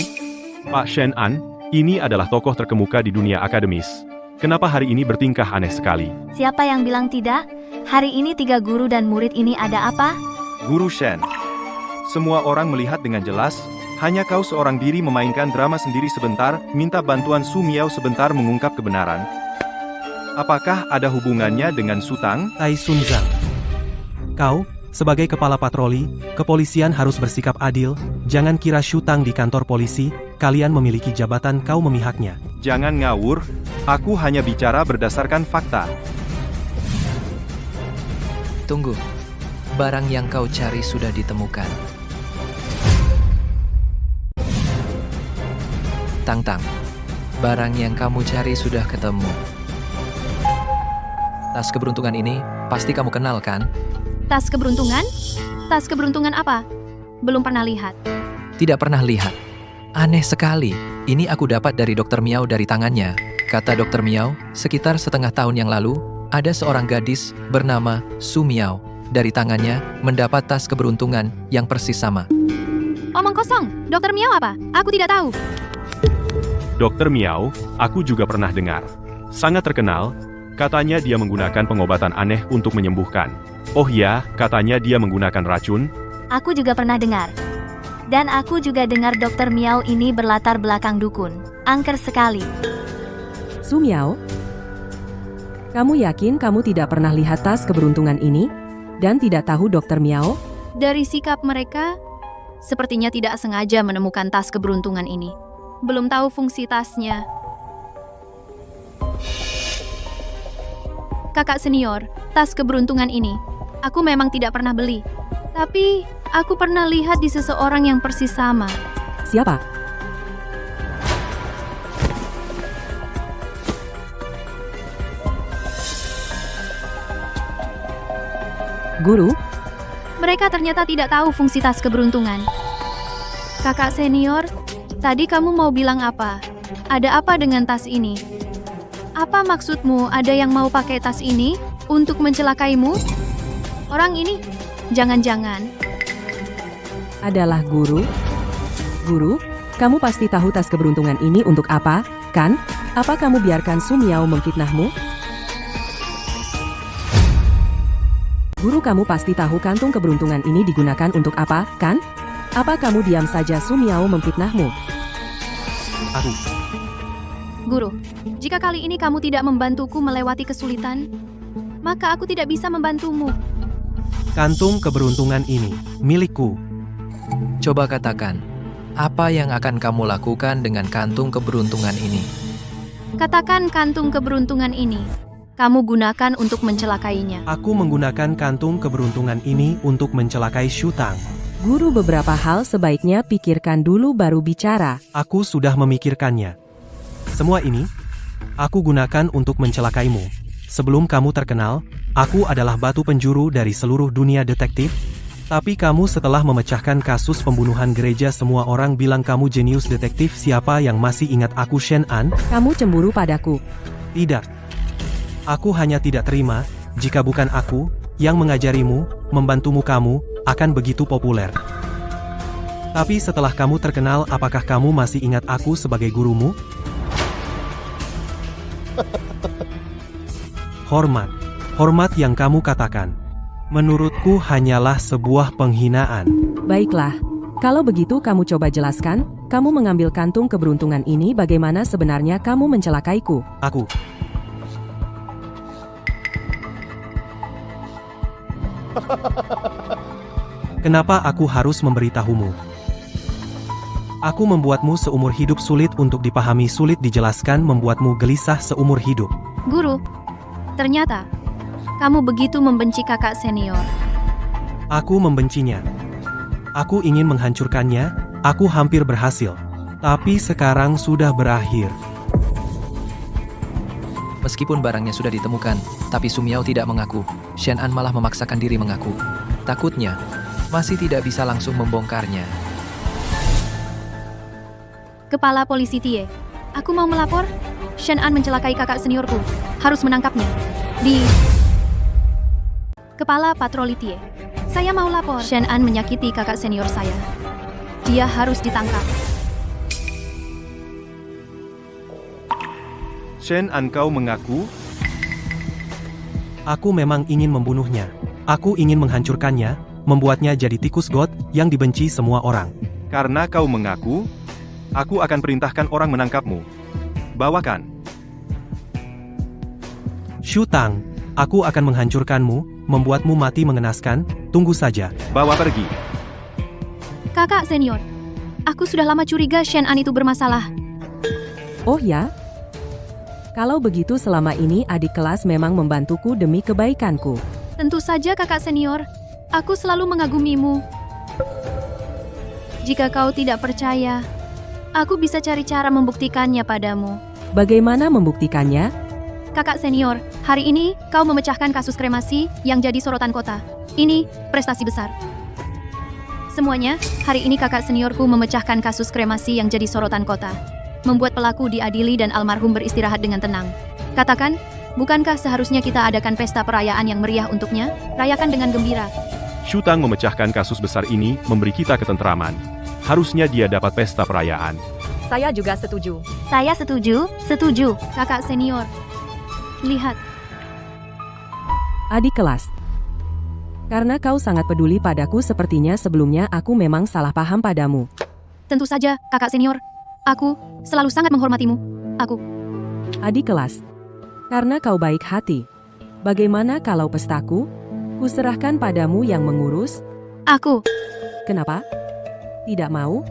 Pak Shen An, ini adalah tokoh terkemuka di dunia akademis. Kenapa hari ini bertingkah aneh sekali?
Siapa yang bilang tidak? Hari ini 3 guru dan murid ini ada apa?
Guru Shen. Semua orang melihat dengan jelas, hanya kau seorang diri memainkan drama sendiri sebentar, minta bantuan Su Miao sebentar mengungkap kebenaran. Apakah ada hubungannya dengan Su Tang?
Tai Sun Zhang. Kau, sebagai kepala patroli, kepolisian harus bersikap adil, jangan kira Shu Tang di kantor polisi, kalian memiliki jabatan kau memihaknya.
Jangan ngawur, aku hanya bicara berdasarkan fakta.
Tunggu. Barang yang kau cari sudah ditemukan. Tang-Tang. Barang yang kamu cari sudah ketemu. Tas keberuntungan ini, pasti kamu kenal kan?
Tas keberuntungan? Tas keberuntungan apa? Belum pernah lihat.
Tidak pernah lihat. Aneh sekali. Ini aku dapat dari Dr. Miao dari tangannya. Kata Dr. Miao, sekitar setengah tahun yang lalu, ada seorang gadis bernama Su Miao. Dari tangannya, mendapat tas keberuntungan yang persis sama.
Omong kosong, Dr. Miao apa? Aku tidak tahu.
Dokter Miao, aku juga pernah dengar. Sangat terkenal, katanya dia menggunakan pengobatan aneh untuk menyembuhkan. Oh ya, katanya dia menggunakan racun.
Aku juga pernah dengar. Dan aku juga dengar Dr. Miao ini berlatar belakang dukun. Angker sekali.
Su Miao, kamu yakin kamu tidak pernah lihat tas keberuntungan ini? Dan tidak tahu Dr. Miao?
Dari sikap mereka, sepertinya tidak sengaja menemukan tas keberuntungan ini. Belum tahu fungsi tasnya. Kakak senior, tas keberuntungan ini, aku memang tidak pernah beli. Tapi, aku pernah lihat di seseorang yang persis sama.
Siapa? Guru?
Mereka ternyata tidak tahu fungsi tas keberuntungan. Kakak senior, tadi kamu mau bilang apa? Ada apa dengan tas ini? Apa maksudmu ada yang mau pakai tas ini untuk mencelakaimu? Orang ini, jangan-jangan
Adalah guru? Guru, kamu pasti tahu tas keberuntungan ini untuk apa, kan? Apa kamu biarkan Su Miao memfitnahmu? Guru, kamu pasti tahu kantung keberuntungan ini digunakan untuk apa, kan? Apa kamu diam saja Su Miao memfitnahmu?
Aku.
Guru, jika kali ini kamu tidak membantuku melewati kesulitan, maka aku tidak bisa membantumu.
Kantung keberuntungan ini milikku.
Coba katakan, apa yang akan kamu lakukan dengan kantung keberuntungan ini?
Katakan kantung keberuntungan ini. Kamu gunakan untuk mencelakainya.
Aku menggunakan kantung keberuntungan ini untuk mencelakai Shutang.
Guru, beberapa hal sebaiknya pikirkan dulu baru bicara.
Aku sudah memikirkannya. Semua ini, aku gunakan untuk mencelakaimu. Sebelum kamu terkenal, aku adalah batu penjuru dari seluruh dunia detektif. Tapi kamu setelah memecahkan kasus pembunuhan gereja, semua orang bilang kamu jenius detektif. Siapa yang masih ingat aku, Shen An?
Kamu cemburu padaku.
Tidak. Aku hanya tidak terima, jika bukan aku yang mengajarimu, membantumu, kamu akan begitu populer. Tapi setelah kamu terkenal, apakah kamu masih ingat aku sebagai gurumu? Hormat. Hormat yang kamu katakan, menurutku hanyalah sebuah penghinaan.
Baiklah. Kalau begitu kamu coba jelaskan, kamu mengambil kantung keberuntungan ini, bagaimana sebenarnya kamu mencelakaiku?
Aku. Kenapa aku harus memberitahumu? Aku membuatmu seumur hidup, sulit untuk dipahami, sulit dijelaskan, membuatmu gelisah seumur hidup.
Guru, ternyata kamu begitu membenci kakak senior.
Aku membencinya. Aku ingin menghancurkannya, aku hampir berhasil. Tapi sekarang sudah berakhir.
Meskipun barangnya sudah ditemukan, tapi Sumiao tidak mengaku. Shen An malah memaksakan diri mengaku. Takutnya, masih tidak bisa langsung membongkarnya.
Kepala Polisi Tie, aku mau melapor. Shen An mencelakai kakak seniorku. Harus menangkapnya. Kepala Patroli Tie, saya mau lapor. Shen An menyakiti kakak senior saya. Dia harus ditangkap.
Shen An, kau mengaku?
Aku memang ingin membunuhnya. Aku ingin menghancurkannya, membuatnya jadi tikus got yang dibenci semua orang.
Karena kau mengaku, aku akan perintahkan orang menangkapmu. Bawakan.
Shutang, aku akan menghancurkanmu, membuatmu mati mengenaskan, tunggu saja.
Bawa pergi.
Kakak senior, aku sudah lama curiga Shen An itu bermasalah.
Oh ya? Kalau begitu selama ini adik kelas memang membantuku demi kebaikanku.
Tentu saja kakak senior, aku selalu mengagumimu. Jika kau tidak percaya, aku bisa cari cara membuktikannya padamu.
Bagaimana membuktikannya?
Kakak senior, hari ini kau memecahkan kasus kremasi yang jadi sorotan kota. Ini prestasi besar. Semuanya, hari ini kakak seniorku memecahkan kasus kremasi yang jadi sorotan kota. Membuat pelaku diadili dan almarhum beristirahat dengan tenang. Katakan, bukankah seharusnya kita adakan pesta perayaan yang meriah untuknya? Rayakan dengan gembira.
Shutang memecahkan kasus besar ini memberi kita ketenteraman. Harusnya dia dapat pesta perayaan.
Saya juga setuju.
Saya setuju, setuju.
Kakak senior, lihat.
Adik kelas. Karena kau sangat peduli padaku, sepertinya sebelumnya aku memang salah paham padamu.
Tentu saja, kakak senior. Aku selalu sangat menghormatimu. Aku.
Adik kelas. Karena kau baik hati. Bagaimana kalau pestaku? Kuserahkan padamu yang mengurus?
Aku.
Kenapa? Tidak mau?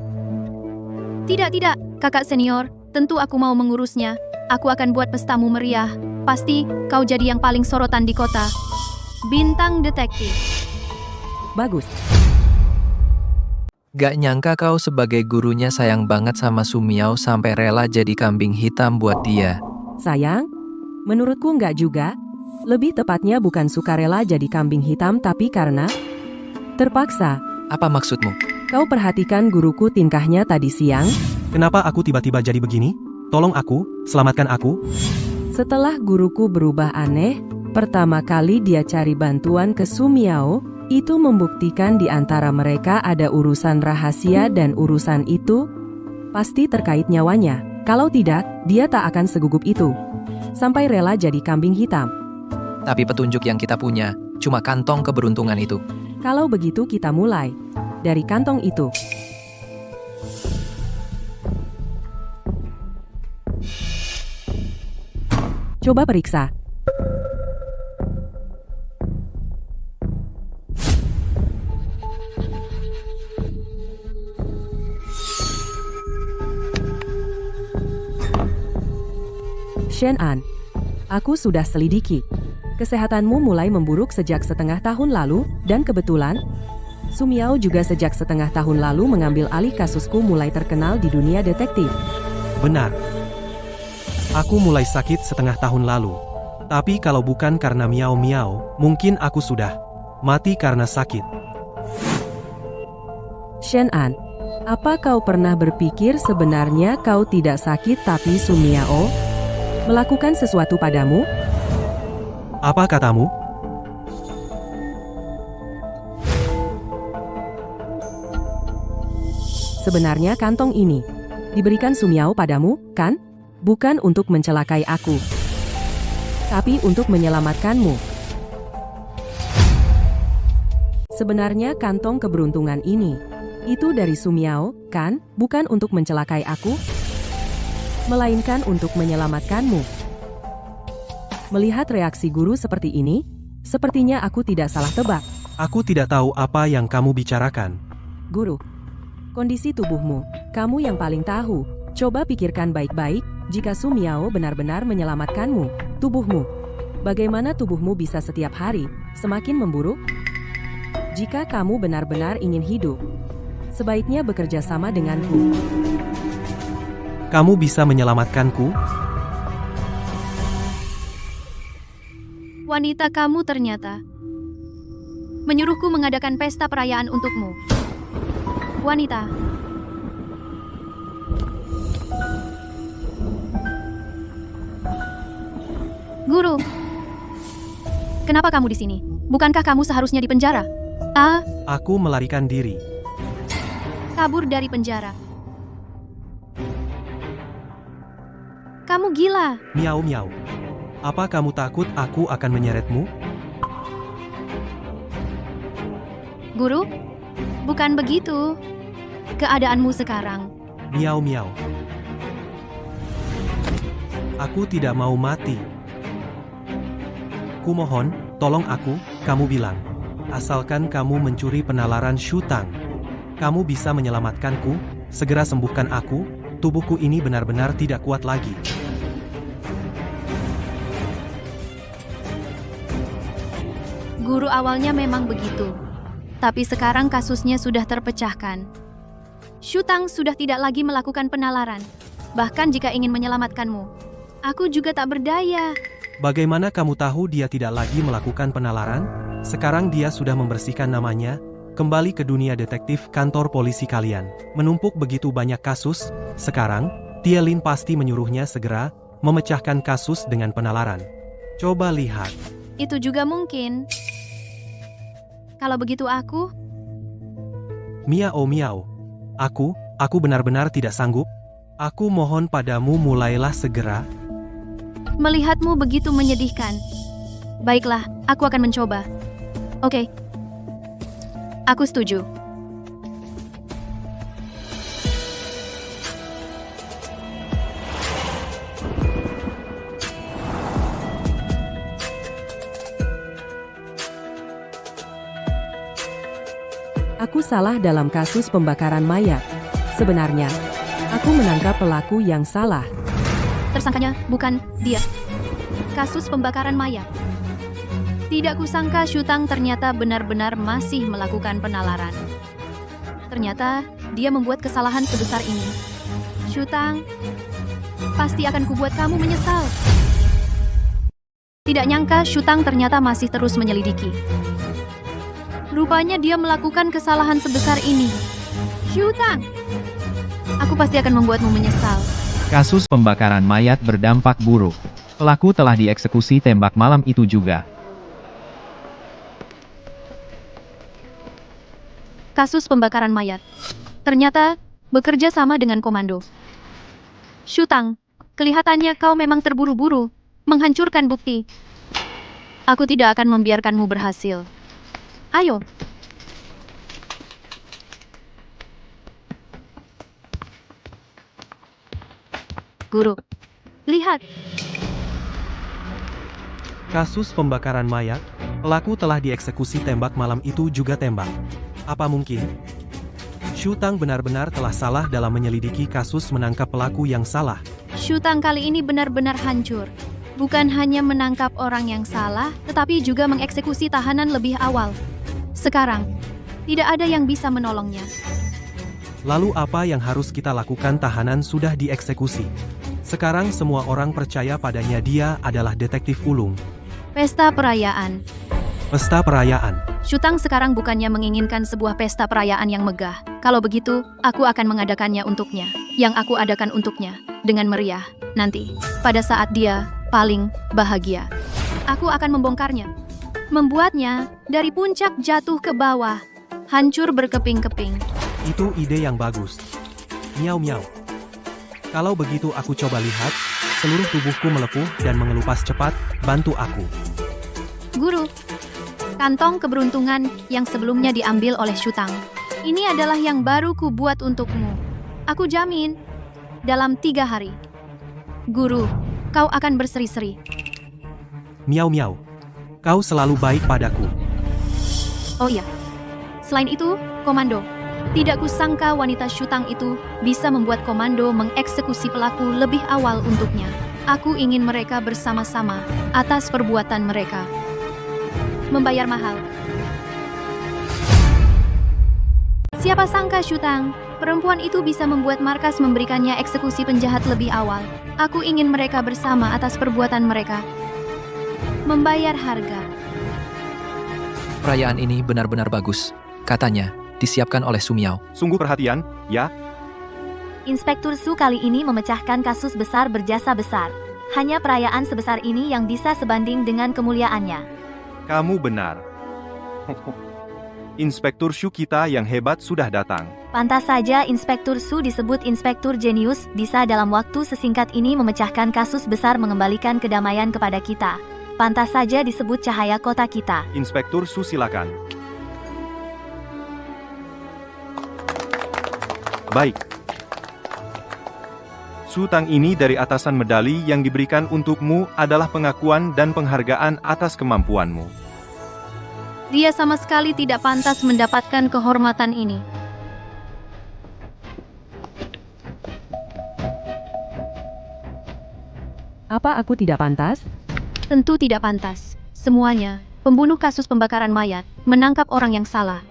Tidak, kakak senior. Tentu aku mau mengurusnya. Aku akan buat pestamu meriah. Pasti kau jadi yang paling sorotan di kota. Bintang detektif.
Bagus.
Gak nyangka kau sebagai gurunya sayang banget sama Sumiao sampai rela jadi kambing hitam buat dia.
Sayang? Menurutku enggak juga. Lebih tepatnya bukan sukarela jadi kambing hitam, tapi karena terpaksa.
Apa maksudmu?
Kau perhatikan guruku tingkahnya tadi siang?
Kenapa aku tiba-tiba jadi begini? Tolong aku, selamatkan aku.
Setelah guruku berubah aneh, pertama kali dia cari bantuan ke Sumiao. Itu membuktikan di antara mereka ada urusan rahasia dan urusan itu pasti terkait nyawanya. Kalau tidak, dia tak akan segugup itu. Sampai rela jadi kambing hitam.
Tapi petunjuk yang kita punya cuma kantong keberuntungan itu.
Kalau begitu kita mulai dari kantong itu. Coba periksa. Shen An, aku sudah selidiki. Kesehatanmu mulai memburuk sejak setengah tahun lalu, dan kebetulan, Su Miao juga sejak setengah tahun lalu mengambil alih kasusku mulai terkenal di dunia detektif.
Benar. Aku mulai sakit setengah tahun lalu. Tapi kalau bukan karena Miao Miao, mungkin aku sudah mati karena sakit.
Shen An, apa kau pernah berpikir sebenarnya kau tidak sakit tapi Su Miao melakukan sesuatu padamu?
Apa katamu?
Sebenarnya kantong ini diberikan Su Miao padamu, kan? Bukan untuk mencelakai aku, tapi untuk menyelamatkanmu. Sebenarnya kantong keberuntungan ini, itu dari Su Miao, kan? Bukan untuk mencelakai aku, melainkan untuk menyelamatkanmu. Melihat reaksi guru seperti ini, sepertinya aku tidak salah tebak.
Aku tidak tahu apa yang kamu bicarakan.
Guru, kondisi tubuhmu, kamu yang paling tahu. Coba pikirkan baik-baik, jika Su Miao benar-benar menyelamatkanmu, tubuhmu. Bagaimana tubuhmu bisa setiap hari semakin memburuk? Jika kamu benar-benar ingin hidup, sebaiknya bekerja sama denganku.
Kamu bisa menyelamatkanku?
Wanita kamu ternyata menyuruhku mengadakan pesta perayaan untukmu. Wanita. Guru, kenapa kamu di sini? Bukankah kamu seharusnya di penjara?
Aku melarikan diri.
Kabur dari penjara. Kamu gila.
Miao Miao. Apa kamu takut aku akan menyeretmu?
Guru, bukan begitu. Keadaanmu sekarang.
Miao Miao. Aku tidak mau mati. Kumohon, tolong aku, kamu bilang. Asalkan kamu mencuri penalaran Shu Tang. Kamu bisa menyelamatkanku, segera sembuhkan aku, tubuhku ini benar-benar tidak kuat lagi.
Guru awalnya memang begitu. Tapi sekarang kasusnya sudah terpecahkan. Shu Tang sudah tidak lagi melakukan penalaran. Bahkan jika ingin menyelamatkanmu, aku juga tak berdaya.
Bagaimana kamu tahu dia tidak lagi melakukan penalaran? Sekarang dia sudah membersihkan namanya, kembali ke dunia detektif kantor polisi kalian. Menumpuk begitu banyak kasus, sekarang, Tie Lin pasti menyuruhnya segera memecahkan kasus dengan penalaran. Coba lihat.
Itu juga mungkin. Kalau begitu aku...
Miao Miao. Aku benar-benar tidak sanggup. Aku mohon padamu mulailah segera.
Melihatmu begitu menyedihkan. Baiklah, aku akan mencoba. Oke. Aku setuju.
Aku salah dalam kasus pembakaran mayat. Sebenarnya, aku menangkap pelaku yang salah.
Tersangkanya bukan dia. Kasus pembakaran mayat. Tidak kusangka Shu Tang ternyata benar-benar masih melakukan penalaran. Ternyata dia membuat kesalahan sebesar ini. Shu Tang, pasti akan kubuat kamu menyesal. Tidak nyangka Shu Tang ternyata masih terus menyelidiki. Rupanya dia melakukan kesalahan sebesar ini. Shu Tang, aku pasti akan membuatmu menyesal.
Kasus pembakaran mayat berdampak buruk. Pelaku telah dieksekusi tembak malam itu juga.
Kasus pembakaran mayat. Ternyata, bekerja sama dengan komando. Shu Tang, kelihatannya kau memang terburu-buru, menghancurkan bukti. Aku tidak akan membiarkanmu berhasil. Ayo. Guru, lihat.
Kasus pembakaran mayat, pelaku telah dieksekusi tembak malam itu juga tembak. Apa mungkin? Shu Tang benar-benar telah salah dalam menyelidiki kasus menangkap pelaku yang salah.
Shutang kali ini benar-benar hancur. Bukan hanya menangkap orang yang salah, tetapi juga mengeksekusi tahanan lebih awal. Sekarang, tidak ada yang bisa menolongnya.
Lalu apa yang harus kita lakukan? Tahanan sudah dieksekusi. Sekarang semua orang percaya padanya, dia adalah detektif ulung.
Pesta perayaan.
Pesta perayaan.
Shutang sekarang bukannya menginginkan sebuah pesta perayaan yang megah. Kalau begitu, aku akan mengadakannya untuknya. Yang aku adakan untuknya, dengan meriah, nanti, pada saat dia paling bahagia. Aku akan membongkarnya. Membuatnya dari puncak jatuh ke bawah. Hancur berkeping-keping.
Itu ide yang bagus. Miau miau. Kalau begitu aku coba lihat, seluruh tubuhku melepuh dan mengelupas cepat, bantu aku.
Guru, kantong keberuntungan yang sebelumnya diambil oleh Shutang. Ini adalah yang baru ku buat untukmu. Aku jamin, dalam 3 hari. Guru, kau akan berseri-seri.
Miau miau. Kau selalu baik padaku.
Oh iya. Selain itu, komando. Tidak kusangka wanita Shutang itu bisa membuat komando mengeksekusi pelaku lebih awal untuknya. Aku ingin mereka bersama-sama atas perbuatan mereka. Membayar mahal. Siapa sangka Shutang, perempuan itu bisa membuat markas memberikannya eksekusi penjahat lebih awal. Aku ingin mereka bersama atas perbuatan mereka. Membayar harga.
Perayaan ini benar-benar bagus. Katanya, disiapkan oleh Sumiao.
Sungguh perhatian, ya?
Inspektur Su kali ini memecahkan kasus besar berjasa besar. Hanya perayaan sebesar ini yang bisa sebanding dengan kemuliaannya.
Kamu benar. Inspektur Shu kita yang hebat sudah datang.
Pantas saja Inspektur Su disebut Inspektur Jenius, bisa dalam waktu sesingkat ini memecahkan kasus besar mengembalikan kedamaian kepada kita. Pantas saja disebut cahaya kota kita.
Inspektur Su silakan. Baik. Shutang ini dari atasan medali yang diberikan untukmu adalah pengakuan dan penghargaan atas kemampuanmu.
Dia sama sekali tidak pantas mendapatkan kehormatan ini.
Apa aku tidak pantas?
Tentu tidak pantas. Semuanya, pembunuh kasus pembakaran mayat, menangkap orang yang salah.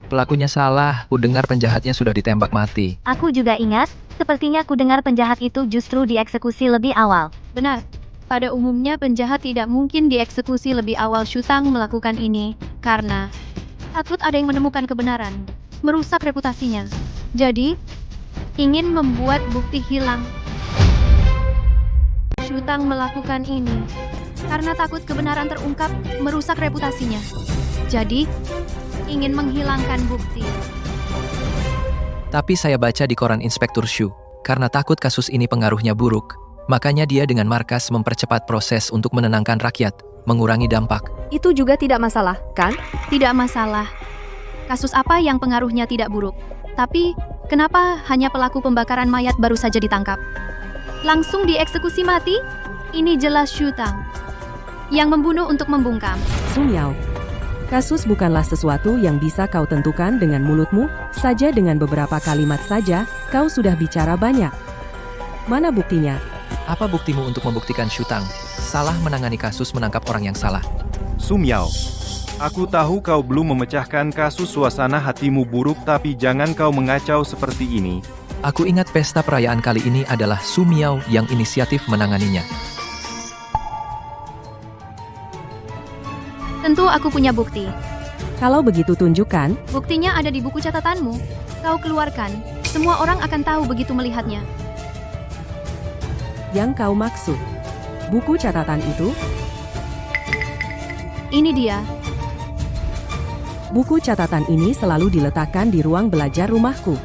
Pelakunya salah, ku dengar penjahatnya sudah ditembak mati.
Aku juga ingat, sepertinya ku dengar penjahat itu justru dieksekusi lebih awal.
Benar. Pada umumnya penjahat tidak mungkin dieksekusi lebih awal. Shutang melakukan ini karena takut ada yang menemukan kebenaran, merusak reputasinya. Jadi, ingin membuat bukti hilang. Shutang melakukan ini karena takut kebenaran terungkap, merusak reputasinya. Jadi, ingin menghilangkan bukti.
Tapi saya baca di koran Inspektur Shu, karena takut kasus ini pengaruhnya buruk, makanya dia dengan markas mempercepat proses untuk menenangkan rakyat, mengurangi dampak.
Itu juga tidak masalah, kan?
Tidak masalah. Kasus apa yang pengaruhnya tidak buruk? Tapi, kenapa hanya pelaku pembakaran mayat baru saja ditangkap? Langsung dieksekusi mati? Ini jelas Shutang yang membunuh untuk membungkam.
Sumiao. Kasus bukanlah sesuatu yang bisa kau tentukan dengan mulutmu, saja dengan beberapa kalimat saja, kau sudah bicara banyak. Mana buktinya?
Apa buktimu untuk membuktikan Shutang salah menangani kasus menangkap orang yang salah?
Sumiao, aku tahu kau belum memecahkan kasus, suasana hatimu buruk, tapi jangan kau mengacau seperti ini.
Aku ingat pesta perayaan kali ini adalah Sumiao yang inisiatif menanganinya.
Tentu aku punya bukti.
Kalau begitu tunjukkan.
Buktinya ada di buku catatanmu. Kau keluarkan, semua orang akan tahu begitu melihatnya.
Yang kau maksud, buku catatan itu?
Ini dia.
Buku catatan ini selalu diletakkan di ruang belajar rumahku.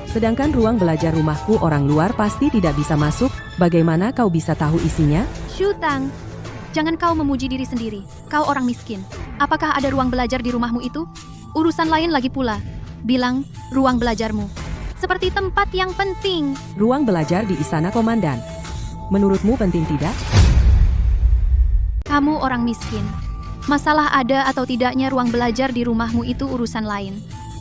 Sedangkan ruang belajar rumahku orang luar pasti tidak bisa masuk, bagaimana kau bisa tahu isinya?
Shutang, jangan kau memuji diri sendiri. Kau orang miskin. Apakah ada ruang belajar di rumahmu itu? Urusan lain lagi pula. Bilang, ruang belajarmu. Seperti tempat yang penting.
Ruang belajar di istana komandan. Menurutmu penting tidak?
Kamu orang miskin. Masalah ada atau tidaknya ruang belajar di rumahmu itu urusan lain.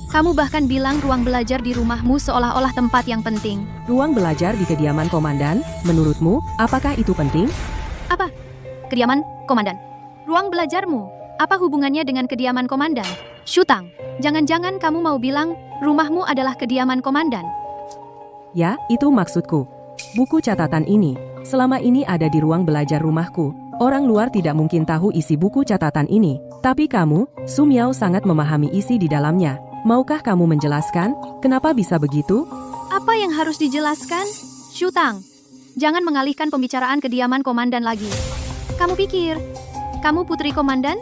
Kamu bahkan bilang ruang belajar di rumahmu seolah-olah tempat yang penting.
Ruang belajar di kediaman komandan, menurutmu, apakah itu penting?
Apa? Kediaman komandan. Ruang belajarmu. Apa hubungannya dengan kediaman komandan? Shutang, jangan-jangan kamu mau bilang rumahmu adalah kediaman komandan?
Ya, itu maksudku. Buku catatan ini, selama ini ada di ruang belajar rumahku. Orang luar tidak mungkin tahu isi buku catatan ini. Tapi kamu, Su Miao sangat memahami isi di dalamnya. Maukah kamu menjelaskan, kenapa bisa begitu?
Apa yang harus dijelaskan? Shutang, jangan mengalihkan pembicaraan kediaman komandan lagi. Kamu pikir, kamu putri komandan?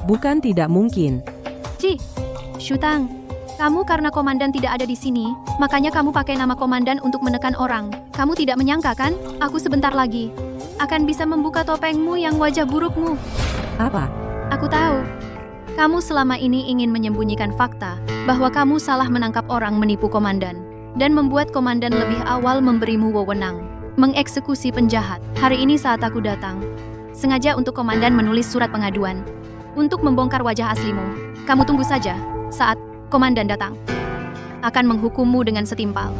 Bukan tidak mungkin.
Shutang, kamu karena komandan tidak ada di sini, makanya kamu pakai nama komandan untuk menekan orang. Kamu tidak menyangka kan, aku sebentar lagi akan bisa membuka topengmu yang wajah burukmu.
Apa?
Aku tahu. Kamu selama ini ingin menyembunyikan fakta bahwa kamu salah menangkap orang menipu komandan dan membuat komandan lebih awal memberimu wewenang mengeksekusi penjahat. Hari ini saat aku datang, sengaja untuk komandan menulis surat pengaduan untuk membongkar wajah aslimu. Kamu tunggu saja saat komandan datang. Akan menghukummu dengan setimpal.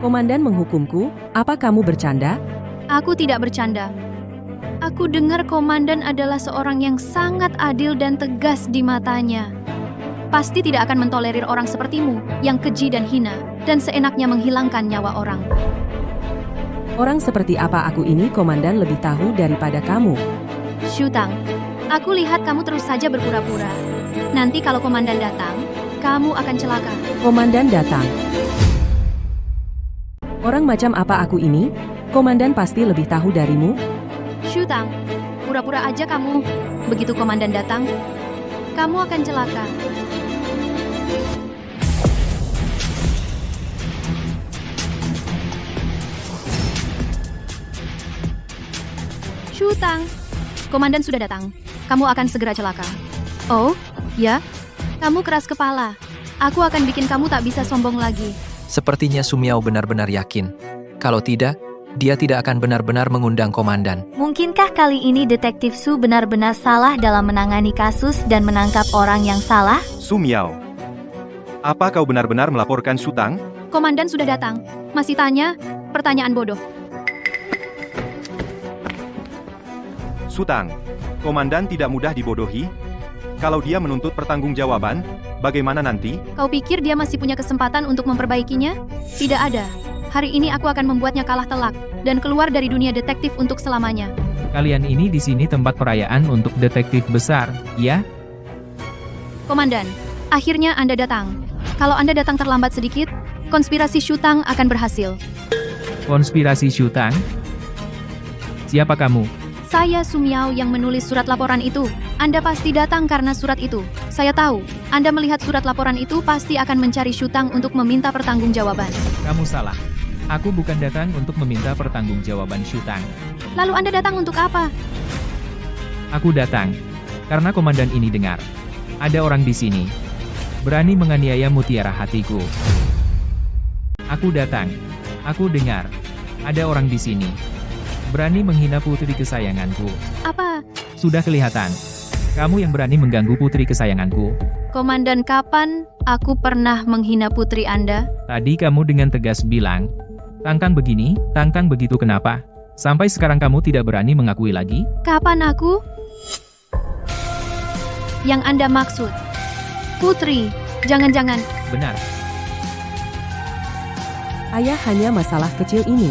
Komandan menghukumku? Apa kamu bercanda?
Aku tidak bercanda. Aku dengar komandan adalah seorang yang sangat adil dan tegas di matanya. Pasti tidak akan mentolerir orang sepertimu yang keji dan hina dan seenaknya menghilangkan nyawa orang.
Orang seperti apa aku ini komandan lebih tahu daripada kamu.
Shutang, aku lihat kamu terus saja berpura-pura. Nanti kalau komandan datang, kamu akan celaka.
Komandan datang. Orang macam apa aku ini? Komandan pasti lebih tahu darimu.
Shutang, pura-pura aja kamu. Begitu komandan datang, kamu akan celaka. Shutang, komandan sudah datang. Kamu akan segera celaka. Oh, ya? Kamu keras kepala. Aku akan bikin kamu tak bisa sombong lagi.
Sepertinya Su Miao benar-benar yakin. Kalau tidak, dia tidak akan benar-benar mengundang komandan.
Mungkinkah kali ini Detektif Su benar-benar salah dalam menangani kasus dan menangkap orang yang salah?
Su Miao, apa kau benar-benar melaporkan Shutang?
Komandan sudah datang. Masih tanya? Pertanyaan bodoh.
Shutang, komandan tidak mudah dibodohi. Kalau dia menuntut pertanggungjawaban, bagaimana nanti?
Kau pikir dia masih punya kesempatan untuk memperbaikinya? Tidak ada. Hari ini aku akan membuatnya kalah telak dan keluar dari dunia detektif untuk selamanya.
Kalian ini di sini tempat perayaan untuk detektif besar, ya?
Komandan, akhirnya Anda datang. Kalau Anda datang terlambat sedikit, konspirasi Shutang akan berhasil.
Konspirasi Shutang? Siapa kamu?
Saya Su Miao yang menulis surat laporan itu. Anda pasti datang karena surat itu. Saya tahu, Anda melihat surat laporan itu pasti akan mencari Shutang untuk meminta pertanggungjawaban.
Kamu salah. Aku bukan datang untuk meminta pertanggungjawaban Shutang.
Lalu Anda datang untuk apa?
Aku datang karena komandan ini dengar. Ada orang di sini berani menganiaya mutiara hatiku. Aku datang. Aku dengar. Ada orang di sini berani menghina putri kesayanganku.
Apa?
Sudah kelihatan. Kamu yang berani mengganggu putri kesayanganku.
Komandan, kapan aku pernah menghina putri Anda?
Tadi kamu dengan tegas bilang, tangkang begini, tangkang begitu, kenapa? Sampai sekarang kamu tidak berani mengakui lagi?
Kapan aku? Yang Anda maksud putri, jangan-jangan.
Benar.
Ayah, hanya masalah kecil ini.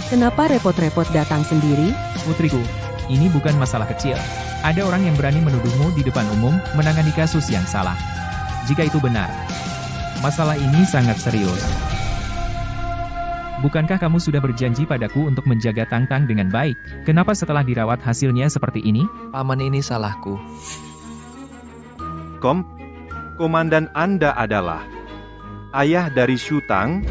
Kenapa repot-repot datang sendiri?
Putriku, ini bukan masalah kecil. Ada orang yang berani menuduhmu di depan umum, menangani kasus yang salah. Jika itu benar, masalah ini sangat serius. Bukankah kamu sudah berjanji padaku untuk menjaga Tangtang dengan baik? Kenapa setelah dirawat hasilnya seperti ini?
Paman, ini salahku.
Komandan Anda adalah ayah dari Shutang?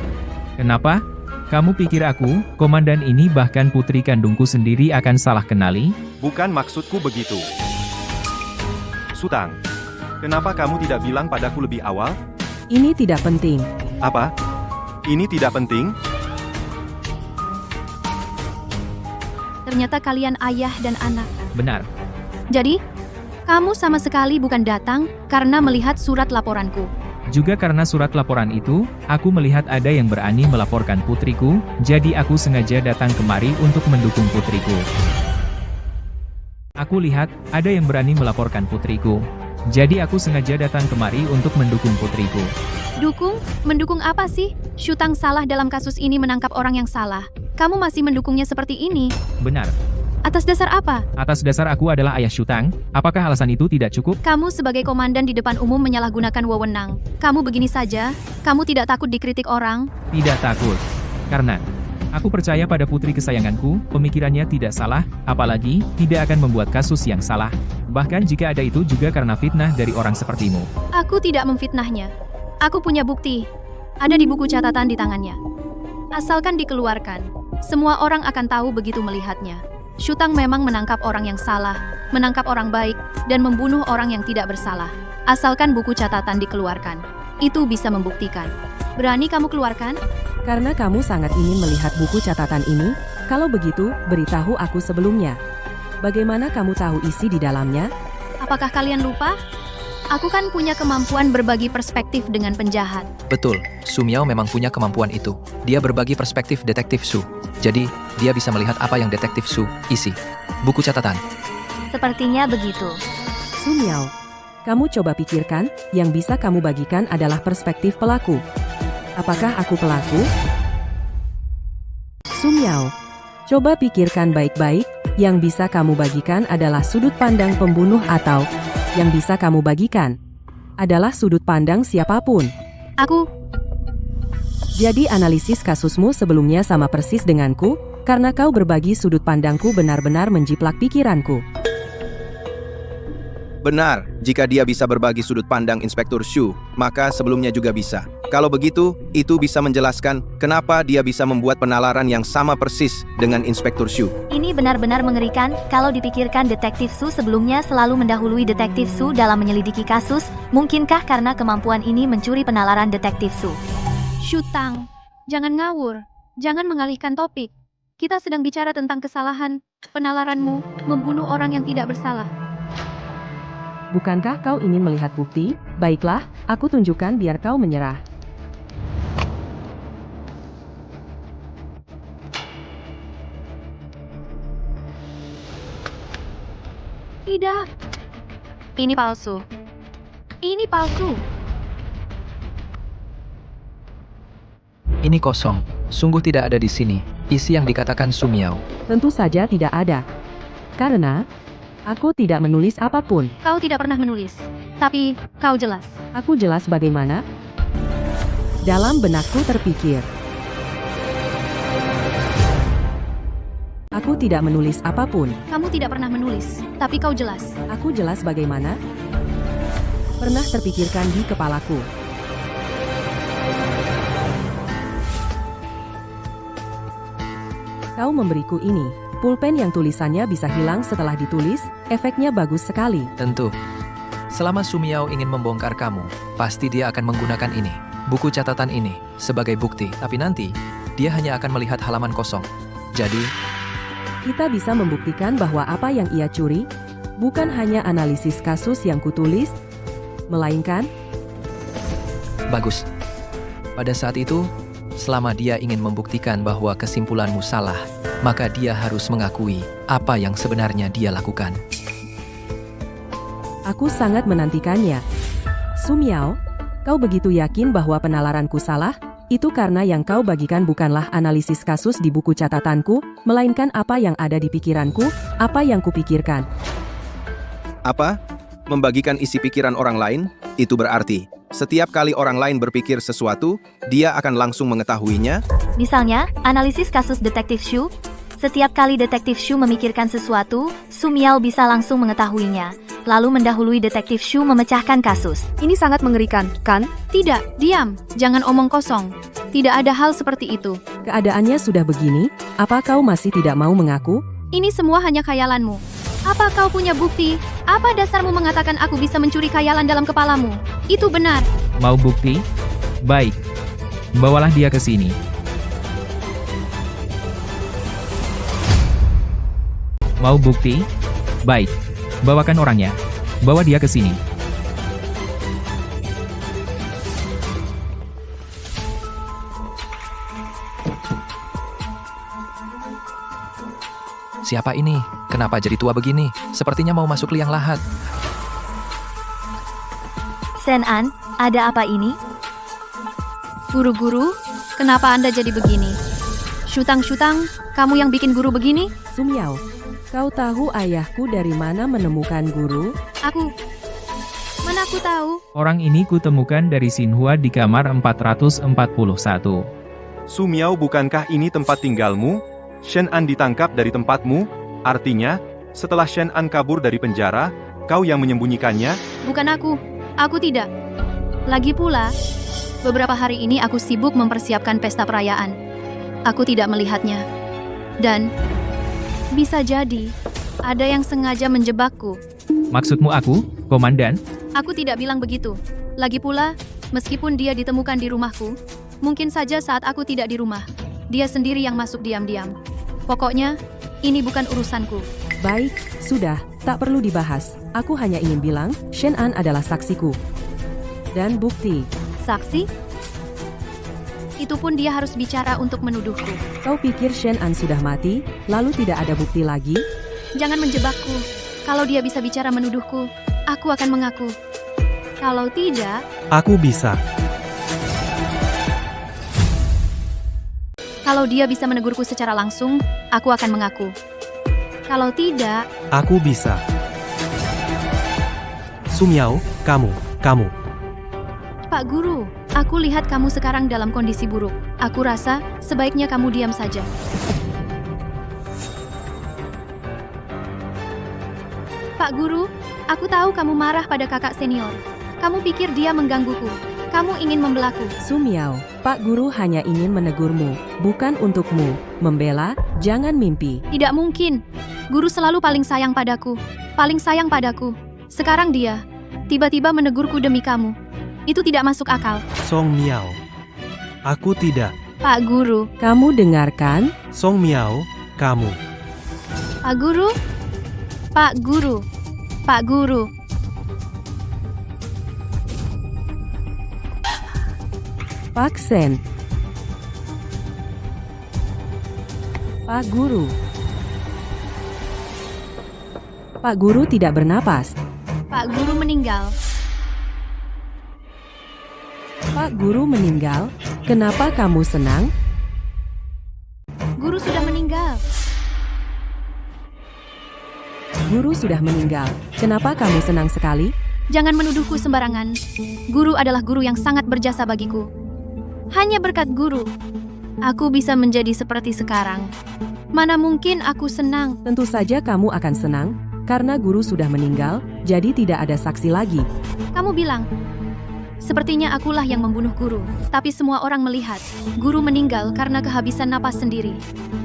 Kenapa? Kamu pikir aku, komandan ini bahkan putri kandungku sendiri akan salah kenali?
Bukan maksudku begitu. Shutang, kenapa kamu tidak bilang padaku lebih awal?
Ini tidak penting.
Apa? Ini tidak penting?
Ternyata kalian ayah dan anak.
Benar.
Jadi, Kamu sama sekali bukan datang karena melihat surat laporanku.
Juga karena surat laporan itu, aku melihat ada yang berani melaporkan putriku, jadi aku sengaja datang kemari untuk mendukung putriku. Aku lihat, ada yang berani melaporkan putriku. Jadi aku sengaja datang kemari untuk mendukung putriku.
Dukung? Mendukung apa sih? Shutang salah dalam kasus ini menangkap orang yang salah. Kamu masih mendukungnya seperti ini?
Benar.
Atas dasar apa?
Atas dasar aku adalah ayah Shutang, apakah alasan itu tidak cukup?
Kamu sebagai komandan di depan umum menyalahgunakan wewenang. Kamu begini saja? Kamu tidak takut dikritik orang?
Tidak takut. Karena aku percaya pada putri kesayanganku, pemikirannya tidak salah, apalagi tidak akan membuat kasus yang salah. Bahkan jika ada itu juga karena fitnah dari orang sepertimu.
Aku tidak memfitnahnya. Aku punya bukti. Ada di buku catatan di tangannya. Asalkan dikeluarkan, semua orang akan tahu begitu melihatnya. Shutang memang menangkap orang yang salah, menangkap orang baik, dan membunuh orang yang tidak bersalah. Asalkan buku catatan dikeluarkan. Itu bisa membuktikan. Berani kamu keluarkan?
Karena kamu sangat ingin melihat buku catatan ini, kalau begitu, beritahu aku sebelumnya. Bagaimana kamu tahu isi di dalamnya?
Apakah kalian lupa? Aku kan punya kemampuan berbagi perspektif dengan penjahat.
Betul, Su Miao memang punya kemampuan itu. Dia berbagi perspektif detektif Su. Jadi, dia bisa melihat apa yang detektif Su isi. Buku catatan.
Sepertinya begitu.
Su Miao, kamu coba pikirkan, yang bisa kamu bagikan adalah perspektif pelaku. Apakah aku pelaku? Su Miao, coba pikirkan baik-baik, yang bisa kamu bagikan adalah sudut pandang pembunuh atau yang bisa kamu bagikan adalah sudut pandang siapapun.
Aku.
Jadi analisis kasusmu sebelumnya sama persis denganku, karena kau berbagi sudut pandangku benar-benar menjiplak pikiranku.
Benar, jika dia bisa berbagi sudut pandang Inspektur Shu, maka sebelumnya juga bisa. Kalau begitu, itu bisa menjelaskan kenapa dia bisa membuat penalaran yang sama persis dengan Inspektur Shu.
Ini benar-benar mengerikan. Kalau dipikirkan detektif Su sebelumnya selalu mendahului detektif Su dalam menyelidiki kasus, mungkinkah karena kemampuan ini mencuri penalaran detektif Su?
Shutang, jangan ngawur. Jangan mengalihkan topik. Kita sedang bicara tentang kesalahan, penalaranmu, membunuh orang yang tidak bersalah.
Bukankah kau ingin melihat bukti? Baiklah, aku tunjukkan biar kau menyerah.
Tidak. Ini palsu. Ini palsu.
Ini kosong. Sungguh tidak ada di sini. Isi yang dikatakan Su Miao.
Tentu saja tidak ada. Karena aku tidak menulis apapun.
Kau tidak pernah menulis. Tapi, kau jelas.
Aku jelas bagaimana? Dalam benakku terpikir. Aku tidak menulis apapun.
Kamu tidak pernah menulis, tapi kau jelas.
Aku jelas bagaimana? Pernah terpikirkan di kepalaku. Kau memberiku ini. Pulpen yang tulisannya bisa hilang setelah ditulis, efeknya bagus sekali.
Tentu. Selama Su Miao ingin membongkar kamu, pasti dia akan menggunakan ini. Buku catatan ini, sebagai bukti. Tapi nanti, dia hanya akan melihat halaman kosong. Jadi,
kita bisa membuktikan bahwa apa yang ia curi, bukan hanya analisis kasus yang kutulis, melainkan...
Bagus. Pada saat itu, selama dia ingin membuktikan bahwa kesimpulanmu salah, maka dia harus mengakui apa yang sebenarnya dia lakukan.
Aku sangat menantikannya. Su Miao, kau begitu yakin bahwa penalaranku salah? Itu karena yang kau bagikan bukanlah analisis kasus di buku catatanku, melainkan apa yang ada di pikiranku, apa yang kupikirkan.
Apa? Membagikan isi pikiran orang lain? Itu berarti, setiap kali orang lain berpikir sesuatu, dia akan langsung mengetahuinya?
Misalnya, analisis kasus detektif Shu. Setiap kali detektif Shu memikirkan sesuatu, Su Miao bisa langsung mengetahuinya, lalu mendahului detektif Shu memecahkan kasus.
Ini sangat mengerikan, kan?
Tidak, diam. Jangan omong kosong. Tidak ada hal seperti itu.
Keadaannya sudah begini, apa kau masih tidak mau mengaku?
Ini semua hanya khayalanmu. Apa kau punya bukti? Apa dasarmu mengatakan aku bisa mencuri khayalan dalam kepalamu? Itu benar.
Mau bukti? Baik. Bawalah dia ke sini. Mau bukti? Baik. Bawakan orangnya. Bawa dia ke sini.
Siapa ini? Kenapa jadi tua begini? Sepertinya mau masuk liang lahat.
Shen An, ada apa ini?
Guru-guru, kenapa Anda jadi begini? Shutang-Shutang, kamu yang bikin guru begini?
Sumiao, kau tahu ayahku dari mana menemukan guru?
Mana aku tahu?
Orang ini kutemukan dari Xinhua di kamar 441.
Sumiao, bukankah ini tempat tinggalmu? Shen An ditangkap dari tempatmu, artinya, setelah Shen An kabur dari penjara, kau yang menyembunyikannya?
Bukan aku tidak. Lagi pula, beberapa hari ini aku sibuk mempersiapkan pesta perayaan. Aku tidak melihatnya. Dan, bisa jadi, ada yang sengaja menjebakku.
Maksudmu aku, Komandan?
Aku tidak bilang begitu. Lagi pula, meskipun dia ditemukan di rumahku, mungkin saja saat aku tidak di rumah, dia sendiri yang masuk diam-diam. Pokoknya, ini bukan urusanku.
Baik, sudah, tak perlu dibahas. Aku hanya ingin bilang, Shen An adalah saksiku. Dan bukti.
Saksi? Itu pun dia harus bicara untuk menuduhku.
Kau pikir Shen An sudah mati, lalu tidak ada bukti lagi?
Jangan menjebakku. Kalau dia bisa bicara menuduhku, aku akan mengaku. Kalau tidak,
Aku bisa.
kalau dia bisa menegurku secara langsung, aku akan mengaku. Kalau tidak,
Aku bisa. Sumiao, kamu.
Pak Guru, aku lihat kamu sekarang dalam kondisi buruk. Aku rasa, sebaiknya kamu diam saja. Pak Guru, aku tahu kamu marah pada kakak senior. Kamu pikir dia menggangguku. Kamu ingin membelaku.
Sumiao, Pak Guru hanya ingin menegurmu, bukan untukmu. Membela, jangan mimpi.
Tidak mungkin. Guru selalu paling sayang padaku. Paling sayang padaku. Sekarang dia, tiba-tiba menegurku demi kamu. Itu tidak masuk akal.
Song Miao. Aku tidak.
Pak Guru.
Kamu dengarkan?
Song Miao, kamu.
Pak Guru? Pak Guru. Pak Guru.
Pak Sen. Pak Guru. Pak Guru tidak bernapas.
Pak Guru meninggal.
Pak Guru meninggal? Kenapa kamu senang?
Guru sudah meninggal.
Guru sudah meninggal. Kenapa kamu senang sekali?
Jangan menuduhku sembarangan. Guru adalah guru yang sangat berjasa bagiku. Hanya berkat guru, aku bisa menjadi seperti sekarang. Mana mungkin aku senang?
Tentu saja kamu akan senang, karena guru sudah meninggal, jadi tidak ada saksi lagi.
Kamu bilang, sepertinya akulah yang membunuh guru. Tapi semua orang melihat, guru meninggal karena kehabisan napas sendiri.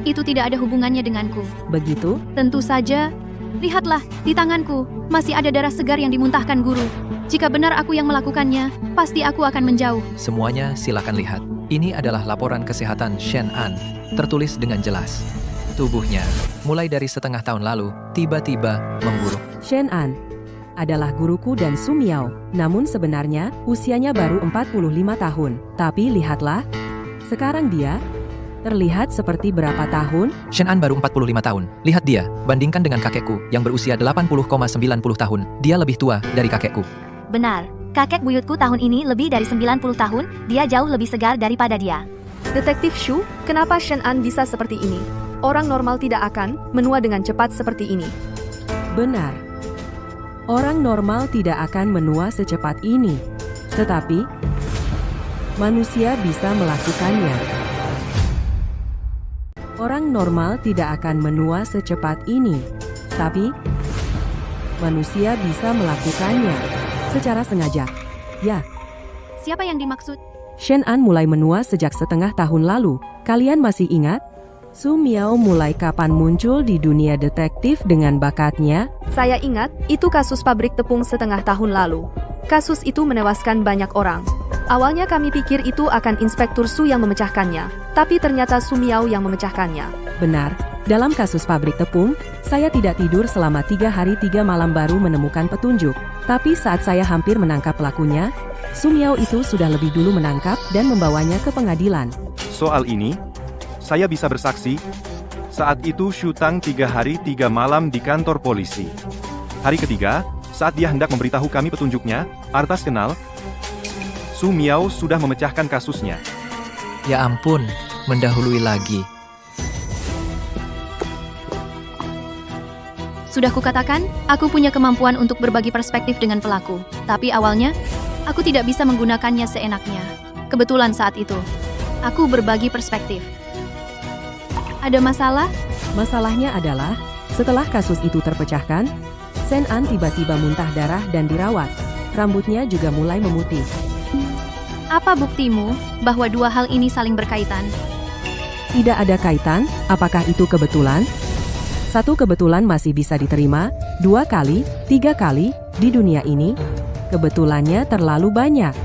Itu tidak ada hubungannya denganku.
Begitu?
Tentu saja. Lihatlah, di tanganku, masih ada darah segar yang dimuntahkan guru. Jika benar aku yang melakukannya, pasti aku akan menjauh.
Semuanya silakan lihat. Ini adalah laporan kesehatan Shen An, tertulis dengan jelas. Tubuhnya, mulai dari setengah tahun lalu, tiba-tiba memburuk.
Shen An adalah guruku dan Sumiao, namun sebenarnya usianya baru 45 tahun. Tapi lihatlah, sekarang dia terlihat seperti berapa tahun?
Shen An baru 45 tahun. Lihat dia, bandingkan dengan kakekku yang berusia 80,90 tahun. Dia lebih tua dari kakekku.
Benar, kakek buyutku tahun ini lebih dari 90 tahun, dia jauh lebih segar daripada dia.
Detektif Shu, kenapa Shen An bisa seperti ini? Orang normal tidak akan menua dengan cepat seperti ini.
Benar. Orang normal tidak akan menua secepat ini. Tetapi, manusia bisa melakukannya. Orang normal tidak akan menua secepat ini. Tapi, manusia bisa melakukannya. Secara sengaja. Ya.
Siapa yang dimaksud?
Shen An mulai menua sejak setengah tahun lalu. Kalian masih ingat? Sumiao mulai kapan muncul di dunia detektif dengan bakatnya?
Saya ingat, itu kasus pabrik tepung setengah tahun lalu. Kasus itu menewaskan banyak orang. Awalnya kami pikir itu akan Inspektur Su yang memecahkannya, tapi ternyata Sumiao yang memecahkannya.
Benar, Dalam kasus pabrik tepung, saya tidak tidur selama 3 hari 3 malam baru menemukan petunjuk. Tapi saat saya hampir menangkap pelakunya, Sumiao itu sudah lebih dulu menangkap dan membawanya ke pengadilan.
Soal ini, saya bisa bersaksi. Saat itu Shu Tang 3 hari 3 malam di kantor polisi. Hari ketiga, saat dia hendak memberitahu kami petunjuknya, Artas kenal, Su Miao sudah memecahkan kasusnya.
Ya ampun, mendahului lagi.
Sudah kukatakan, aku punya kemampuan untuk berbagi perspektif dengan pelaku. Tapi awalnya, aku tidak bisa menggunakannya seenaknya. Kebetulan saat itu, aku berbagi perspektif. Ada masalah?
Masalahnya adalah, setelah kasus itu terpecahkan, Shen An tiba-tiba muntah darah dan dirawat. Rambutnya juga mulai memutih.
Apa buktimu bahwa dua hal ini saling berkaitan?
Tidak ada kaitan, apakah itu kebetulan? Satu kebetulan masih bisa diterima, 2 kali, 3 kali, di dunia ini, kebetulannya terlalu banyak.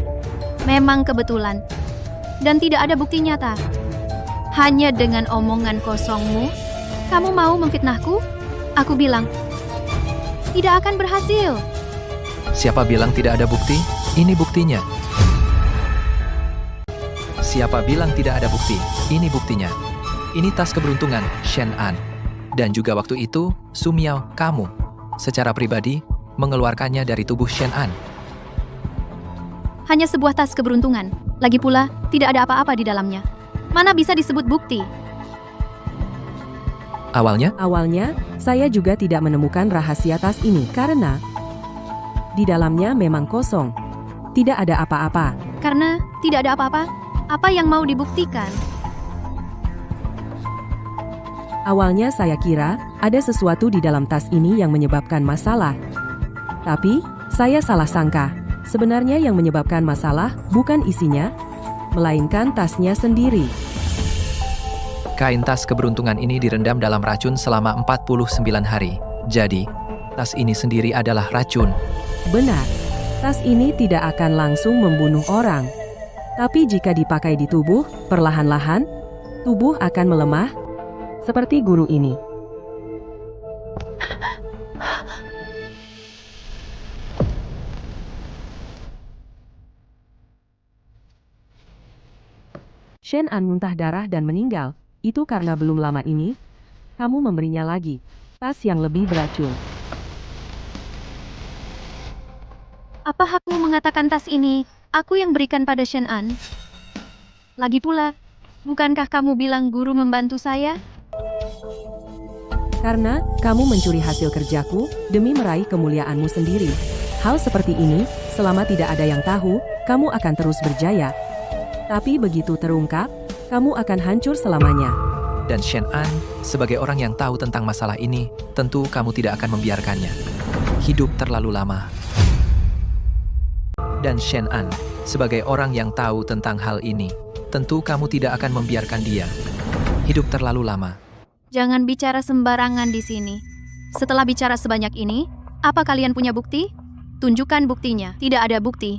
Memang kebetulan. Dan tidak ada bukti nyata. Hanya dengan omongan kosongmu, kamu mau memfitnahku? Aku bilang, tidak akan berhasil.
Siapa bilang tidak ada bukti? Ini buktinya. Siapa bilang tidak ada bukti? Ini buktinya. Ini tas keberuntungan, Shen An. Dan juga waktu itu, Su Miao, kamu, secara pribadi, mengeluarkannya dari tubuh Shen An.
Hanya sebuah tas keberuntungan. Lagi pula, tidak ada apa-apa di dalamnya. Mana bisa disebut bukti?
Awalnya, saya juga tidak menemukan rahasia tas ini karena di dalamnya memang kosong. Tidak ada apa-apa.
Karena tidak ada apa-apa, apa yang mau dibuktikan?
Awalnya saya kira ada sesuatu di dalam tas ini yang menyebabkan masalah. Tapi, saya salah sangka. Sebenarnya yang menyebabkan masalah bukan isinya, melainkan tasnya sendiri.
Kain tas keberuntungan ini direndam dalam racun selama 49 hari. Jadi, tas ini sendiri adalah racun.
Benar, tas ini tidak akan langsung membunuh orang. Tapi jika dipakai di tubuh, perlahan-lahan, tubuh akan melemah, seperti guru ini. Shen An muntah darah dan meninggal. Itu karena belum lama ini, kamu memberinya lagi tas yang lebih beracun.
Apa hakmu mengatakan tas ini, aku yang berikan pada Shen An? Lagi pula, bukankah kamu bilang guru membantu saya?
Karena kamu mencuri hasil kerjaku demi meraih kemuliaanmu sendiri. Hal seperti ini, selama tidak ada yang tahu, kamu akan terus berjaya. Tapi begitu terungkap, kamu akan hancur selamanya.
Dan Shen An, sebagai orang yang tahu tentang masalah ini, tentu kamu tidak akan membiarkannya hidup terlalu lama. Dan Shen An, sebagai orang yang tahu tentang hal ini, tentu kamu tidak akan membiarkan dia hidup terlalu lama.
Jangan bicara sembarangan di sini. Setelah bicara sebanyak ini, apa kalian punya bukti? Tunjukkan buktinya. Tidak ada bukti.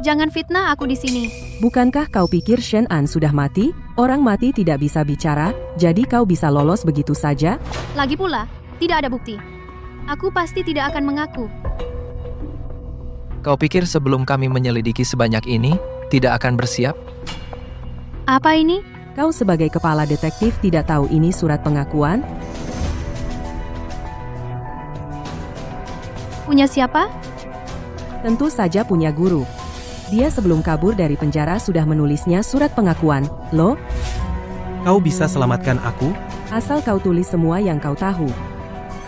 Jangan fitnah aku di sini.
Bukankah kau pikir Shen An sudah mati? Orang mati tidak bisa bicara, jadi kau bisa lolos begitu saja?
Lagi pula, tidak ada bukti. Aku pasti tidak akan mengaku.
Kau pikir sebelum kami menyelidiki sebanyak ini, tidak akan bersiap?
Apa ini?
Kau sebagai kepala detektif tidak tahu ini surat pengakuan?
Punya siapa?
Tentu saja punya guru. Dia sebelum kabur dari penjara sudah menulisnya surat pengakuan. Loh?
Kau bisa selamatkan aku?
Asal kau tulis semua yang kau tahu.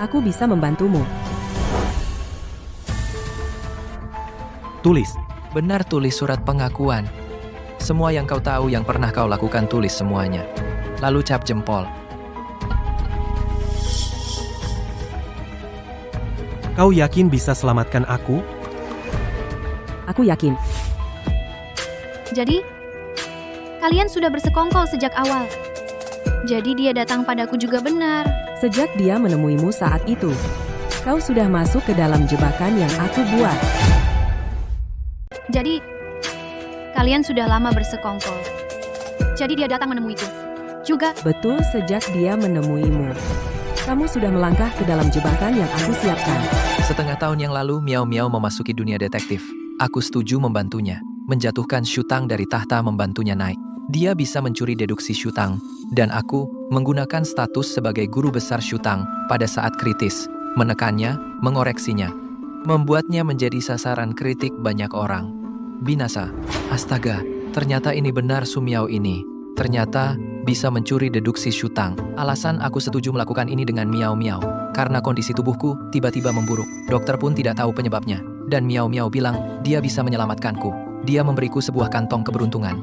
Aku bisa membantumu.
Tulis.
Benar, tulis surat pengakuan. Semua yang kau tahu yang pernah kau lakukan, tulis semuanya. Lalu cap jempol.
Kau yakin bisa selamatkan aku?
Aku yakin.
Jadi, kalian sudah bersekongkol sejak awal. Jadi dia datang padaku juga benar.
Sejak dia menemuimu saat itu, kau sudah masuk ke dalam jebakan yang aku buat.
Jadi, kalian sudah lama bersekongkol. Jadi dia datang menemuiku. Juga,
Betul, sejak dia menemuimu. Kamu sudah melangkah ke dalam jebakan yang aku siapkan.
Setengah tahun yang lalu, Miao Miao memasuki dunia detektif. Aku setuju membantunya, menjatuhkan Shutang dari tahta membantunya naik. Dia bisa mencuri deduksi Shutang, dan aku menggunakan status sebagai guru besar Shutang pada saat kritis, menekannya, mengoreksinya, membuatnya menjadi sasaran kritik banyak orang. Binasa. Astaga, ternyata ini benar Sumiao ini. Ternyata bisa mencuri deduksi Shutang. Alasan aku setuju melakukan ini dengan Miao Miao, karena kondisi tubuhku tiba-tiba memburuk. Dokter pun tidak tahu penyebabnya. Dan Miao Miao bilang, dia bisa menyelamatkanku. Dia memberiku sebuah kantong keberuntungan.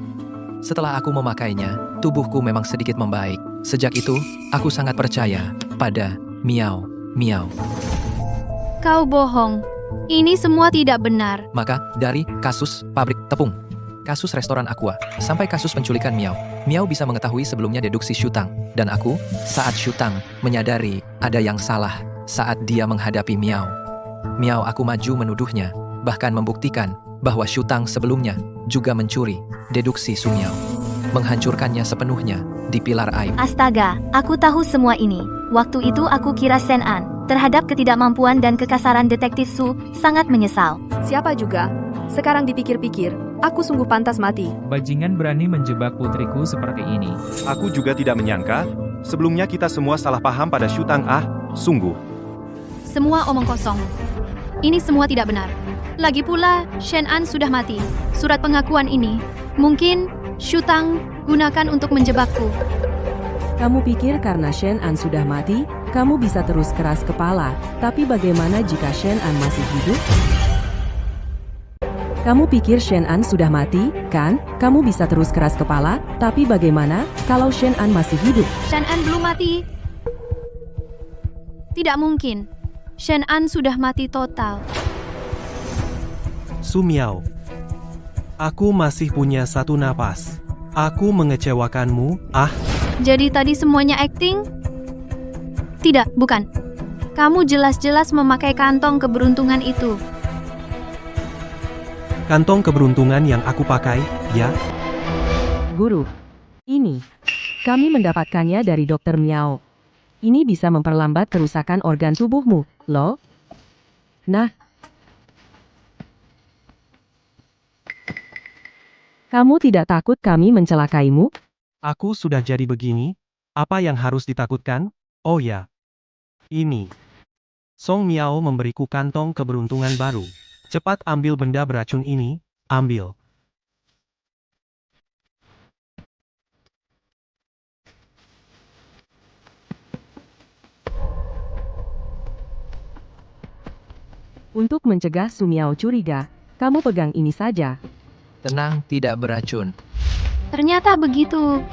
Setelah aku memakainya, tubuhku memang sedikit membaik. Sejak itu, aku sangat percaya pada Miao Miao.
kau bohong. Ini semua tidak benar.
Maka, dari kasus pabrik tepung, kasus restoran Aqua, sampai kasus penculikan Miao, Miao bisa mengetahui sebelumnya deduksi Shutang. Dan aku, saat Shutang, menyadari ada yang salah saat dia menghadapi Miao. Miao aku maju menuduhnya, bahkan membuktikan bahwa Shutang sebelumnya juga mencuri deduksi Sumiao, menghancurkannya sepenuhnya di pilar aib.
Astaga, aku tahu semua ini. Waktu itu aku kira Shen An, terhadap ketidakmampuan dan kekasaran detektif Su, sangat menyesal.
Siapa juga? Sekarang dipikir-pikir, aku sungguh pantas mati.
Bajingan berani menjebak putriku seperti ini.
Aku juga tidak menyangka, sebelumnya kita semua salah paham pada Shutang. Sungguh.
Semua omong kosong. Ini semua tidak benar. Lagi pula, Shen An sudah mati. Surat pengakuan ini, mungkin Shutang gunakan untuk menjebakku.
Kamu pikir karena Shen An sudah mati, kamu bisa terus keras kepala. Tapi bagaimana jika Shen An masih hidup? Kamu pikir Shen An sudah mati, kan? Kamu bisa terus keras kepala, tapi bagaimana kalau Shen An masih hidup?
Shen An belum mati. Tidak mungkin. Shen An sudah mati total.
Sumiao. Aku masih punya satu napas. Aku mengecewakanmu,
Jadi tadi semuanya acting? Tidak, bukan. Kamu jelas-jelas memakai kantong keberuntungan itu.
Kantong keberuntungan yang aku pakai, ya?
Guru, ini. Kami mendapatkannya dari Dr. Miao. Ini bisa memperlambat kerusakan organ tubuhmu, loh. Nah. Kamu tidak takut kami mencelakaimu?
Aku sudah jadi begini. Apa yang harus ditakutkan? Oh ya. Ini. Song Miao memberiku kantong keberuntungan baru. Cepat ambil benda beracun ini, ambil.
Untuk mencegah Sumiao curiga, kamu pegang ini saja.
Tenang, tidak beracun.
Ternyata begitu.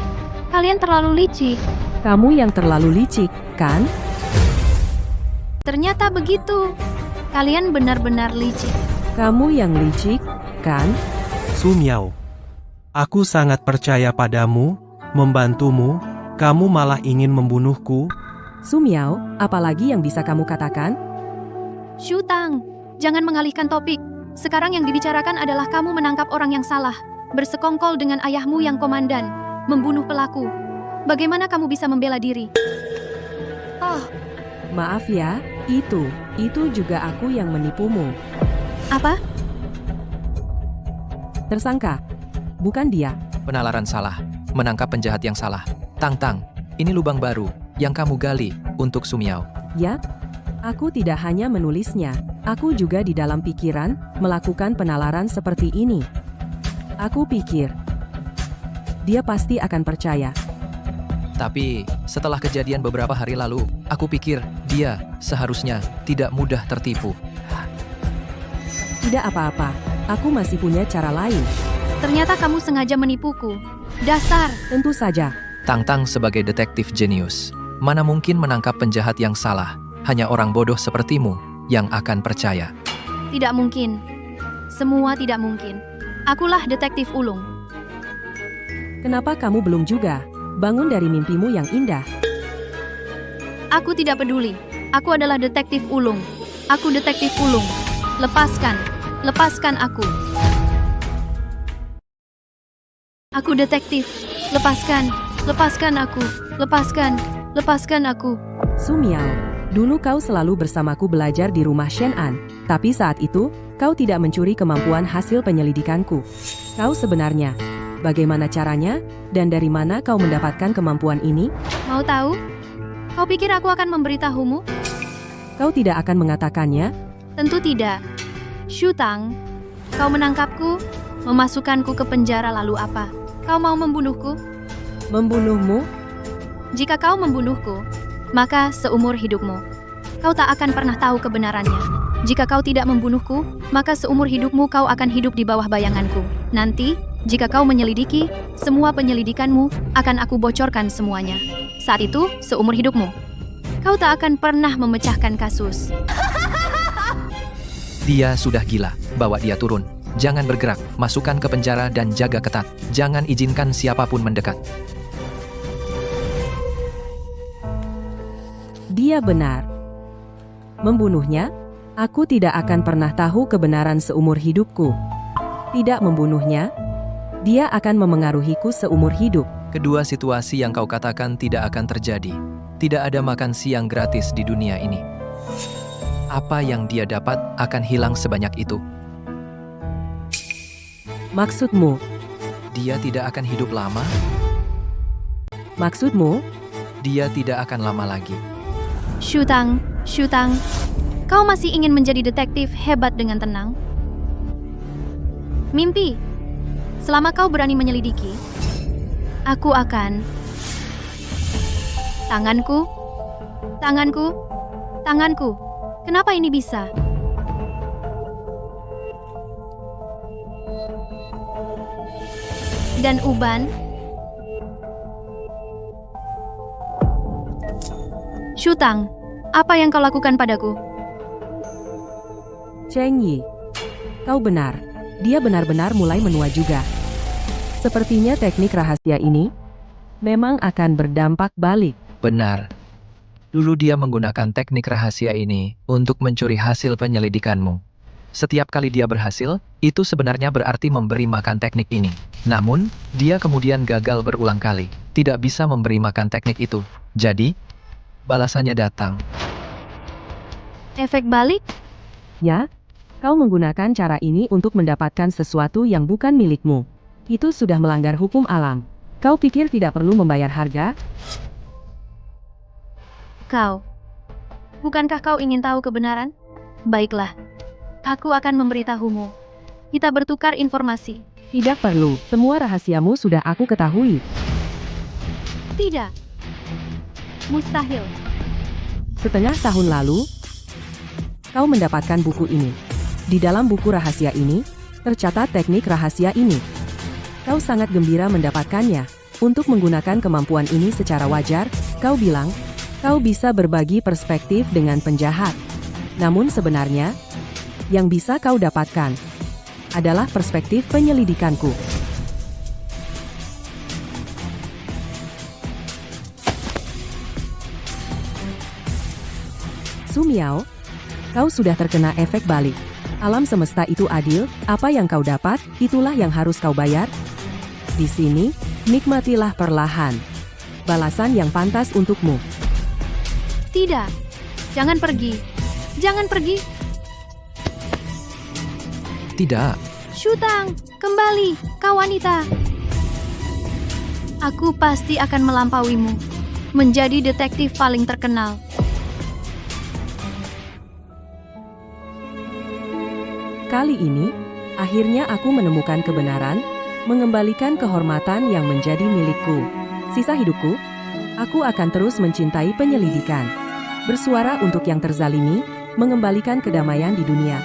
Kalian terlalu licik.
Kamu yang terlalu licik, kan?
Ternyata begitu. Kalian benar-benar licik.
Kamu yang licik, kan?
Sumiao. Aku sangat percaya padamu, membantumu, kamu malah ingin membunuhku.
Sumiao, apalagi yang bisa kamu katakan?
Shutang, jangan mengalihkan topik. Sekarang yang dibicarakan adalah kamu menangkap orang yang salah, bersekongkol dengan ayahmu yang komandan, membunuh pelaku. Bagaimana kamu bisa membela diri? Oh,
Maaf ya, itu juga aku yang menipumu.
apa?
Tersangka, bukan dia.
Penalaran salah, menangkap penjahat yang salah. Tang, ini lubang baru yang kamu gali untuk Sumiao.
Ya, aku tidak hanya menulisnya, aku juga di dalam pikiran melakukan penalaran seperti ini. Aku pikir dia pasti akan percaya.
Tapi, setelah kejadian beberapa hari lalu, aku pikir dia seharusnya tidak mudah tertipu.
Tidak apa-apa, aku masih punya cara lain.
Ternyata kamu sengaja menipuku. Dasar.
Tentu saja.
Tang sebagai detektif jenius, mana mungkin menangkap penjahat yang salah? Hanya orang bodoh sepertimu yang akan percaya.
Tidak mungkin. Semua tidak mungkin. Akulah detektif ulung.
Kenapa kamu belum juga bangun dari mimpimu yang indah?
Aku tidak peduli. Aku adalah detektif ulung. Aku detektif ulung. Lepaskan aku. Aku detektif. Lepaskan. Lepaskan aku. Lepaskan aku.
Su Miao, dulu kau selalu bersamaku belajar di rumah Shen An, tapi saat itu, kau tidak mencuri kemampuan hasil penyelidikanku. Kau sebenarnya, bagaimana caranya, dan dari mana kau mendapatkan kemampuan ini?
Mau tahu? Kau pikir aku akan memberitahumu?
Kau tidak akan mengatakannya?
Tentu tidak. Shu Tang, kau menangkapku, memasukkanku ke penjara lalu apa? Kau mau membunuhku?
Membunuhmu?
Jika kau membunuhku, maka seumur hidupmu, kau tak akan pernah tahu kebenarannya. Jika kau tidak membunuhku, maka seumur hidupmu kau akan hidup di bawah bayanganku. Nanti, jika kau menyelidiki, semua penyelidikanmu akan aku bocorkan semuanya. Saat itu, seumur hidupmu, kau tak akan pernah memecahkan kasus.
Dia sudah gila. Bawa dia turun. Jangan bergerak. Masukkan ke penjara dan jaga ketat. Jangan izinkan siapapun mendekat.
Dia benar. Membunuhnya? Aku tidak akan pernah tahu kebenaran seumur hidupku. Tidak membunuhnya, dia akan memengaruhiku seumur hidup.
Kedua situasi yang kau katakan tidak akan terjadi. Tidak ada makan siang gratis di dunia ini. Apa yang dia dapat akan hilang sebanyak itu.
Maksudmu?
Dia tidak akan hidup lama?
Maksudmu?
Dia tidak akan lama lagi.
Shu Tang, kau masih ingin menjadi detektif hebat dengan tenang? Mimpi. Selama kau berani menyelidiki, aku akan... Tanganku. Kenapa ini bisa? Dan uban? Shu Tang, apa yang kau lakukan padaku?
Cheng Yi, kau benar. Dia benar-benar mulai menua juga. Sepertinya teknik rahasia ini memang akan berdampak balik.
Benar. Dulu dia menggunakan teknik rahasia ini untuk mencuri hasil penyelidikanmu. Setiap kali dia berhasil, itu sebenarnya berarti memberi makan teknik ini. Namun, dia kemudian gagal berulang kali. Tidak bisa memberi makan teknik itu. Jadi, balasannya datang.
Efek balik?
Ya, kau menggunakan cara ini untuk mendapatkan sesuatu yang bukan milikmu. Itu sudah melanggar hukum alam. Kau pikir tidak perlu membayar harga?
Bukankah kau ingin tahu kebenaran? Baiklah, aku akan memberitahumu. Kita bertukar informasi.
Tidak perlu, semua rahasiamu sudah aku ketahui.
Tidak. Mustahil.
Setengah tahun lalu, kau mendapatkan buku ini. Di dalam buku rahasia ini, tercatat teknik rahasia ini. Kau sangat gembira mendapatkannya. Untuk menggunakan kemampuan ini secara wajar, kau bilang, kau bisa berbagi perspektif dengan penjahat. Namun sebenarnya, yang bisa kau dapatkan adalah perspektif penyelidikanku. Su Miao, kau sudah terkena efek balik. Alam semesta itu adil, apa yang kau dapat, itulah yang harus kau bayar. Di sini, nikmatilah perlahan balasan yang pantas untukmu.
Tidak. Jangan pergi. Jangan pergi.
Tidak.
Shu Tang, kembali, kau wanita. Aku pasti akan melampauimu. Menjadi detektif paling terkenal.
Kali ini, akhirnya aku menemukan kebenaran, mengembalikan kehormatan yang menjadi milikku. Sisa hidupku, aku akan terus mencintai penyelidikan. Bersuara untuk yang terzalimi, mengembalikan kedamaian di dunia.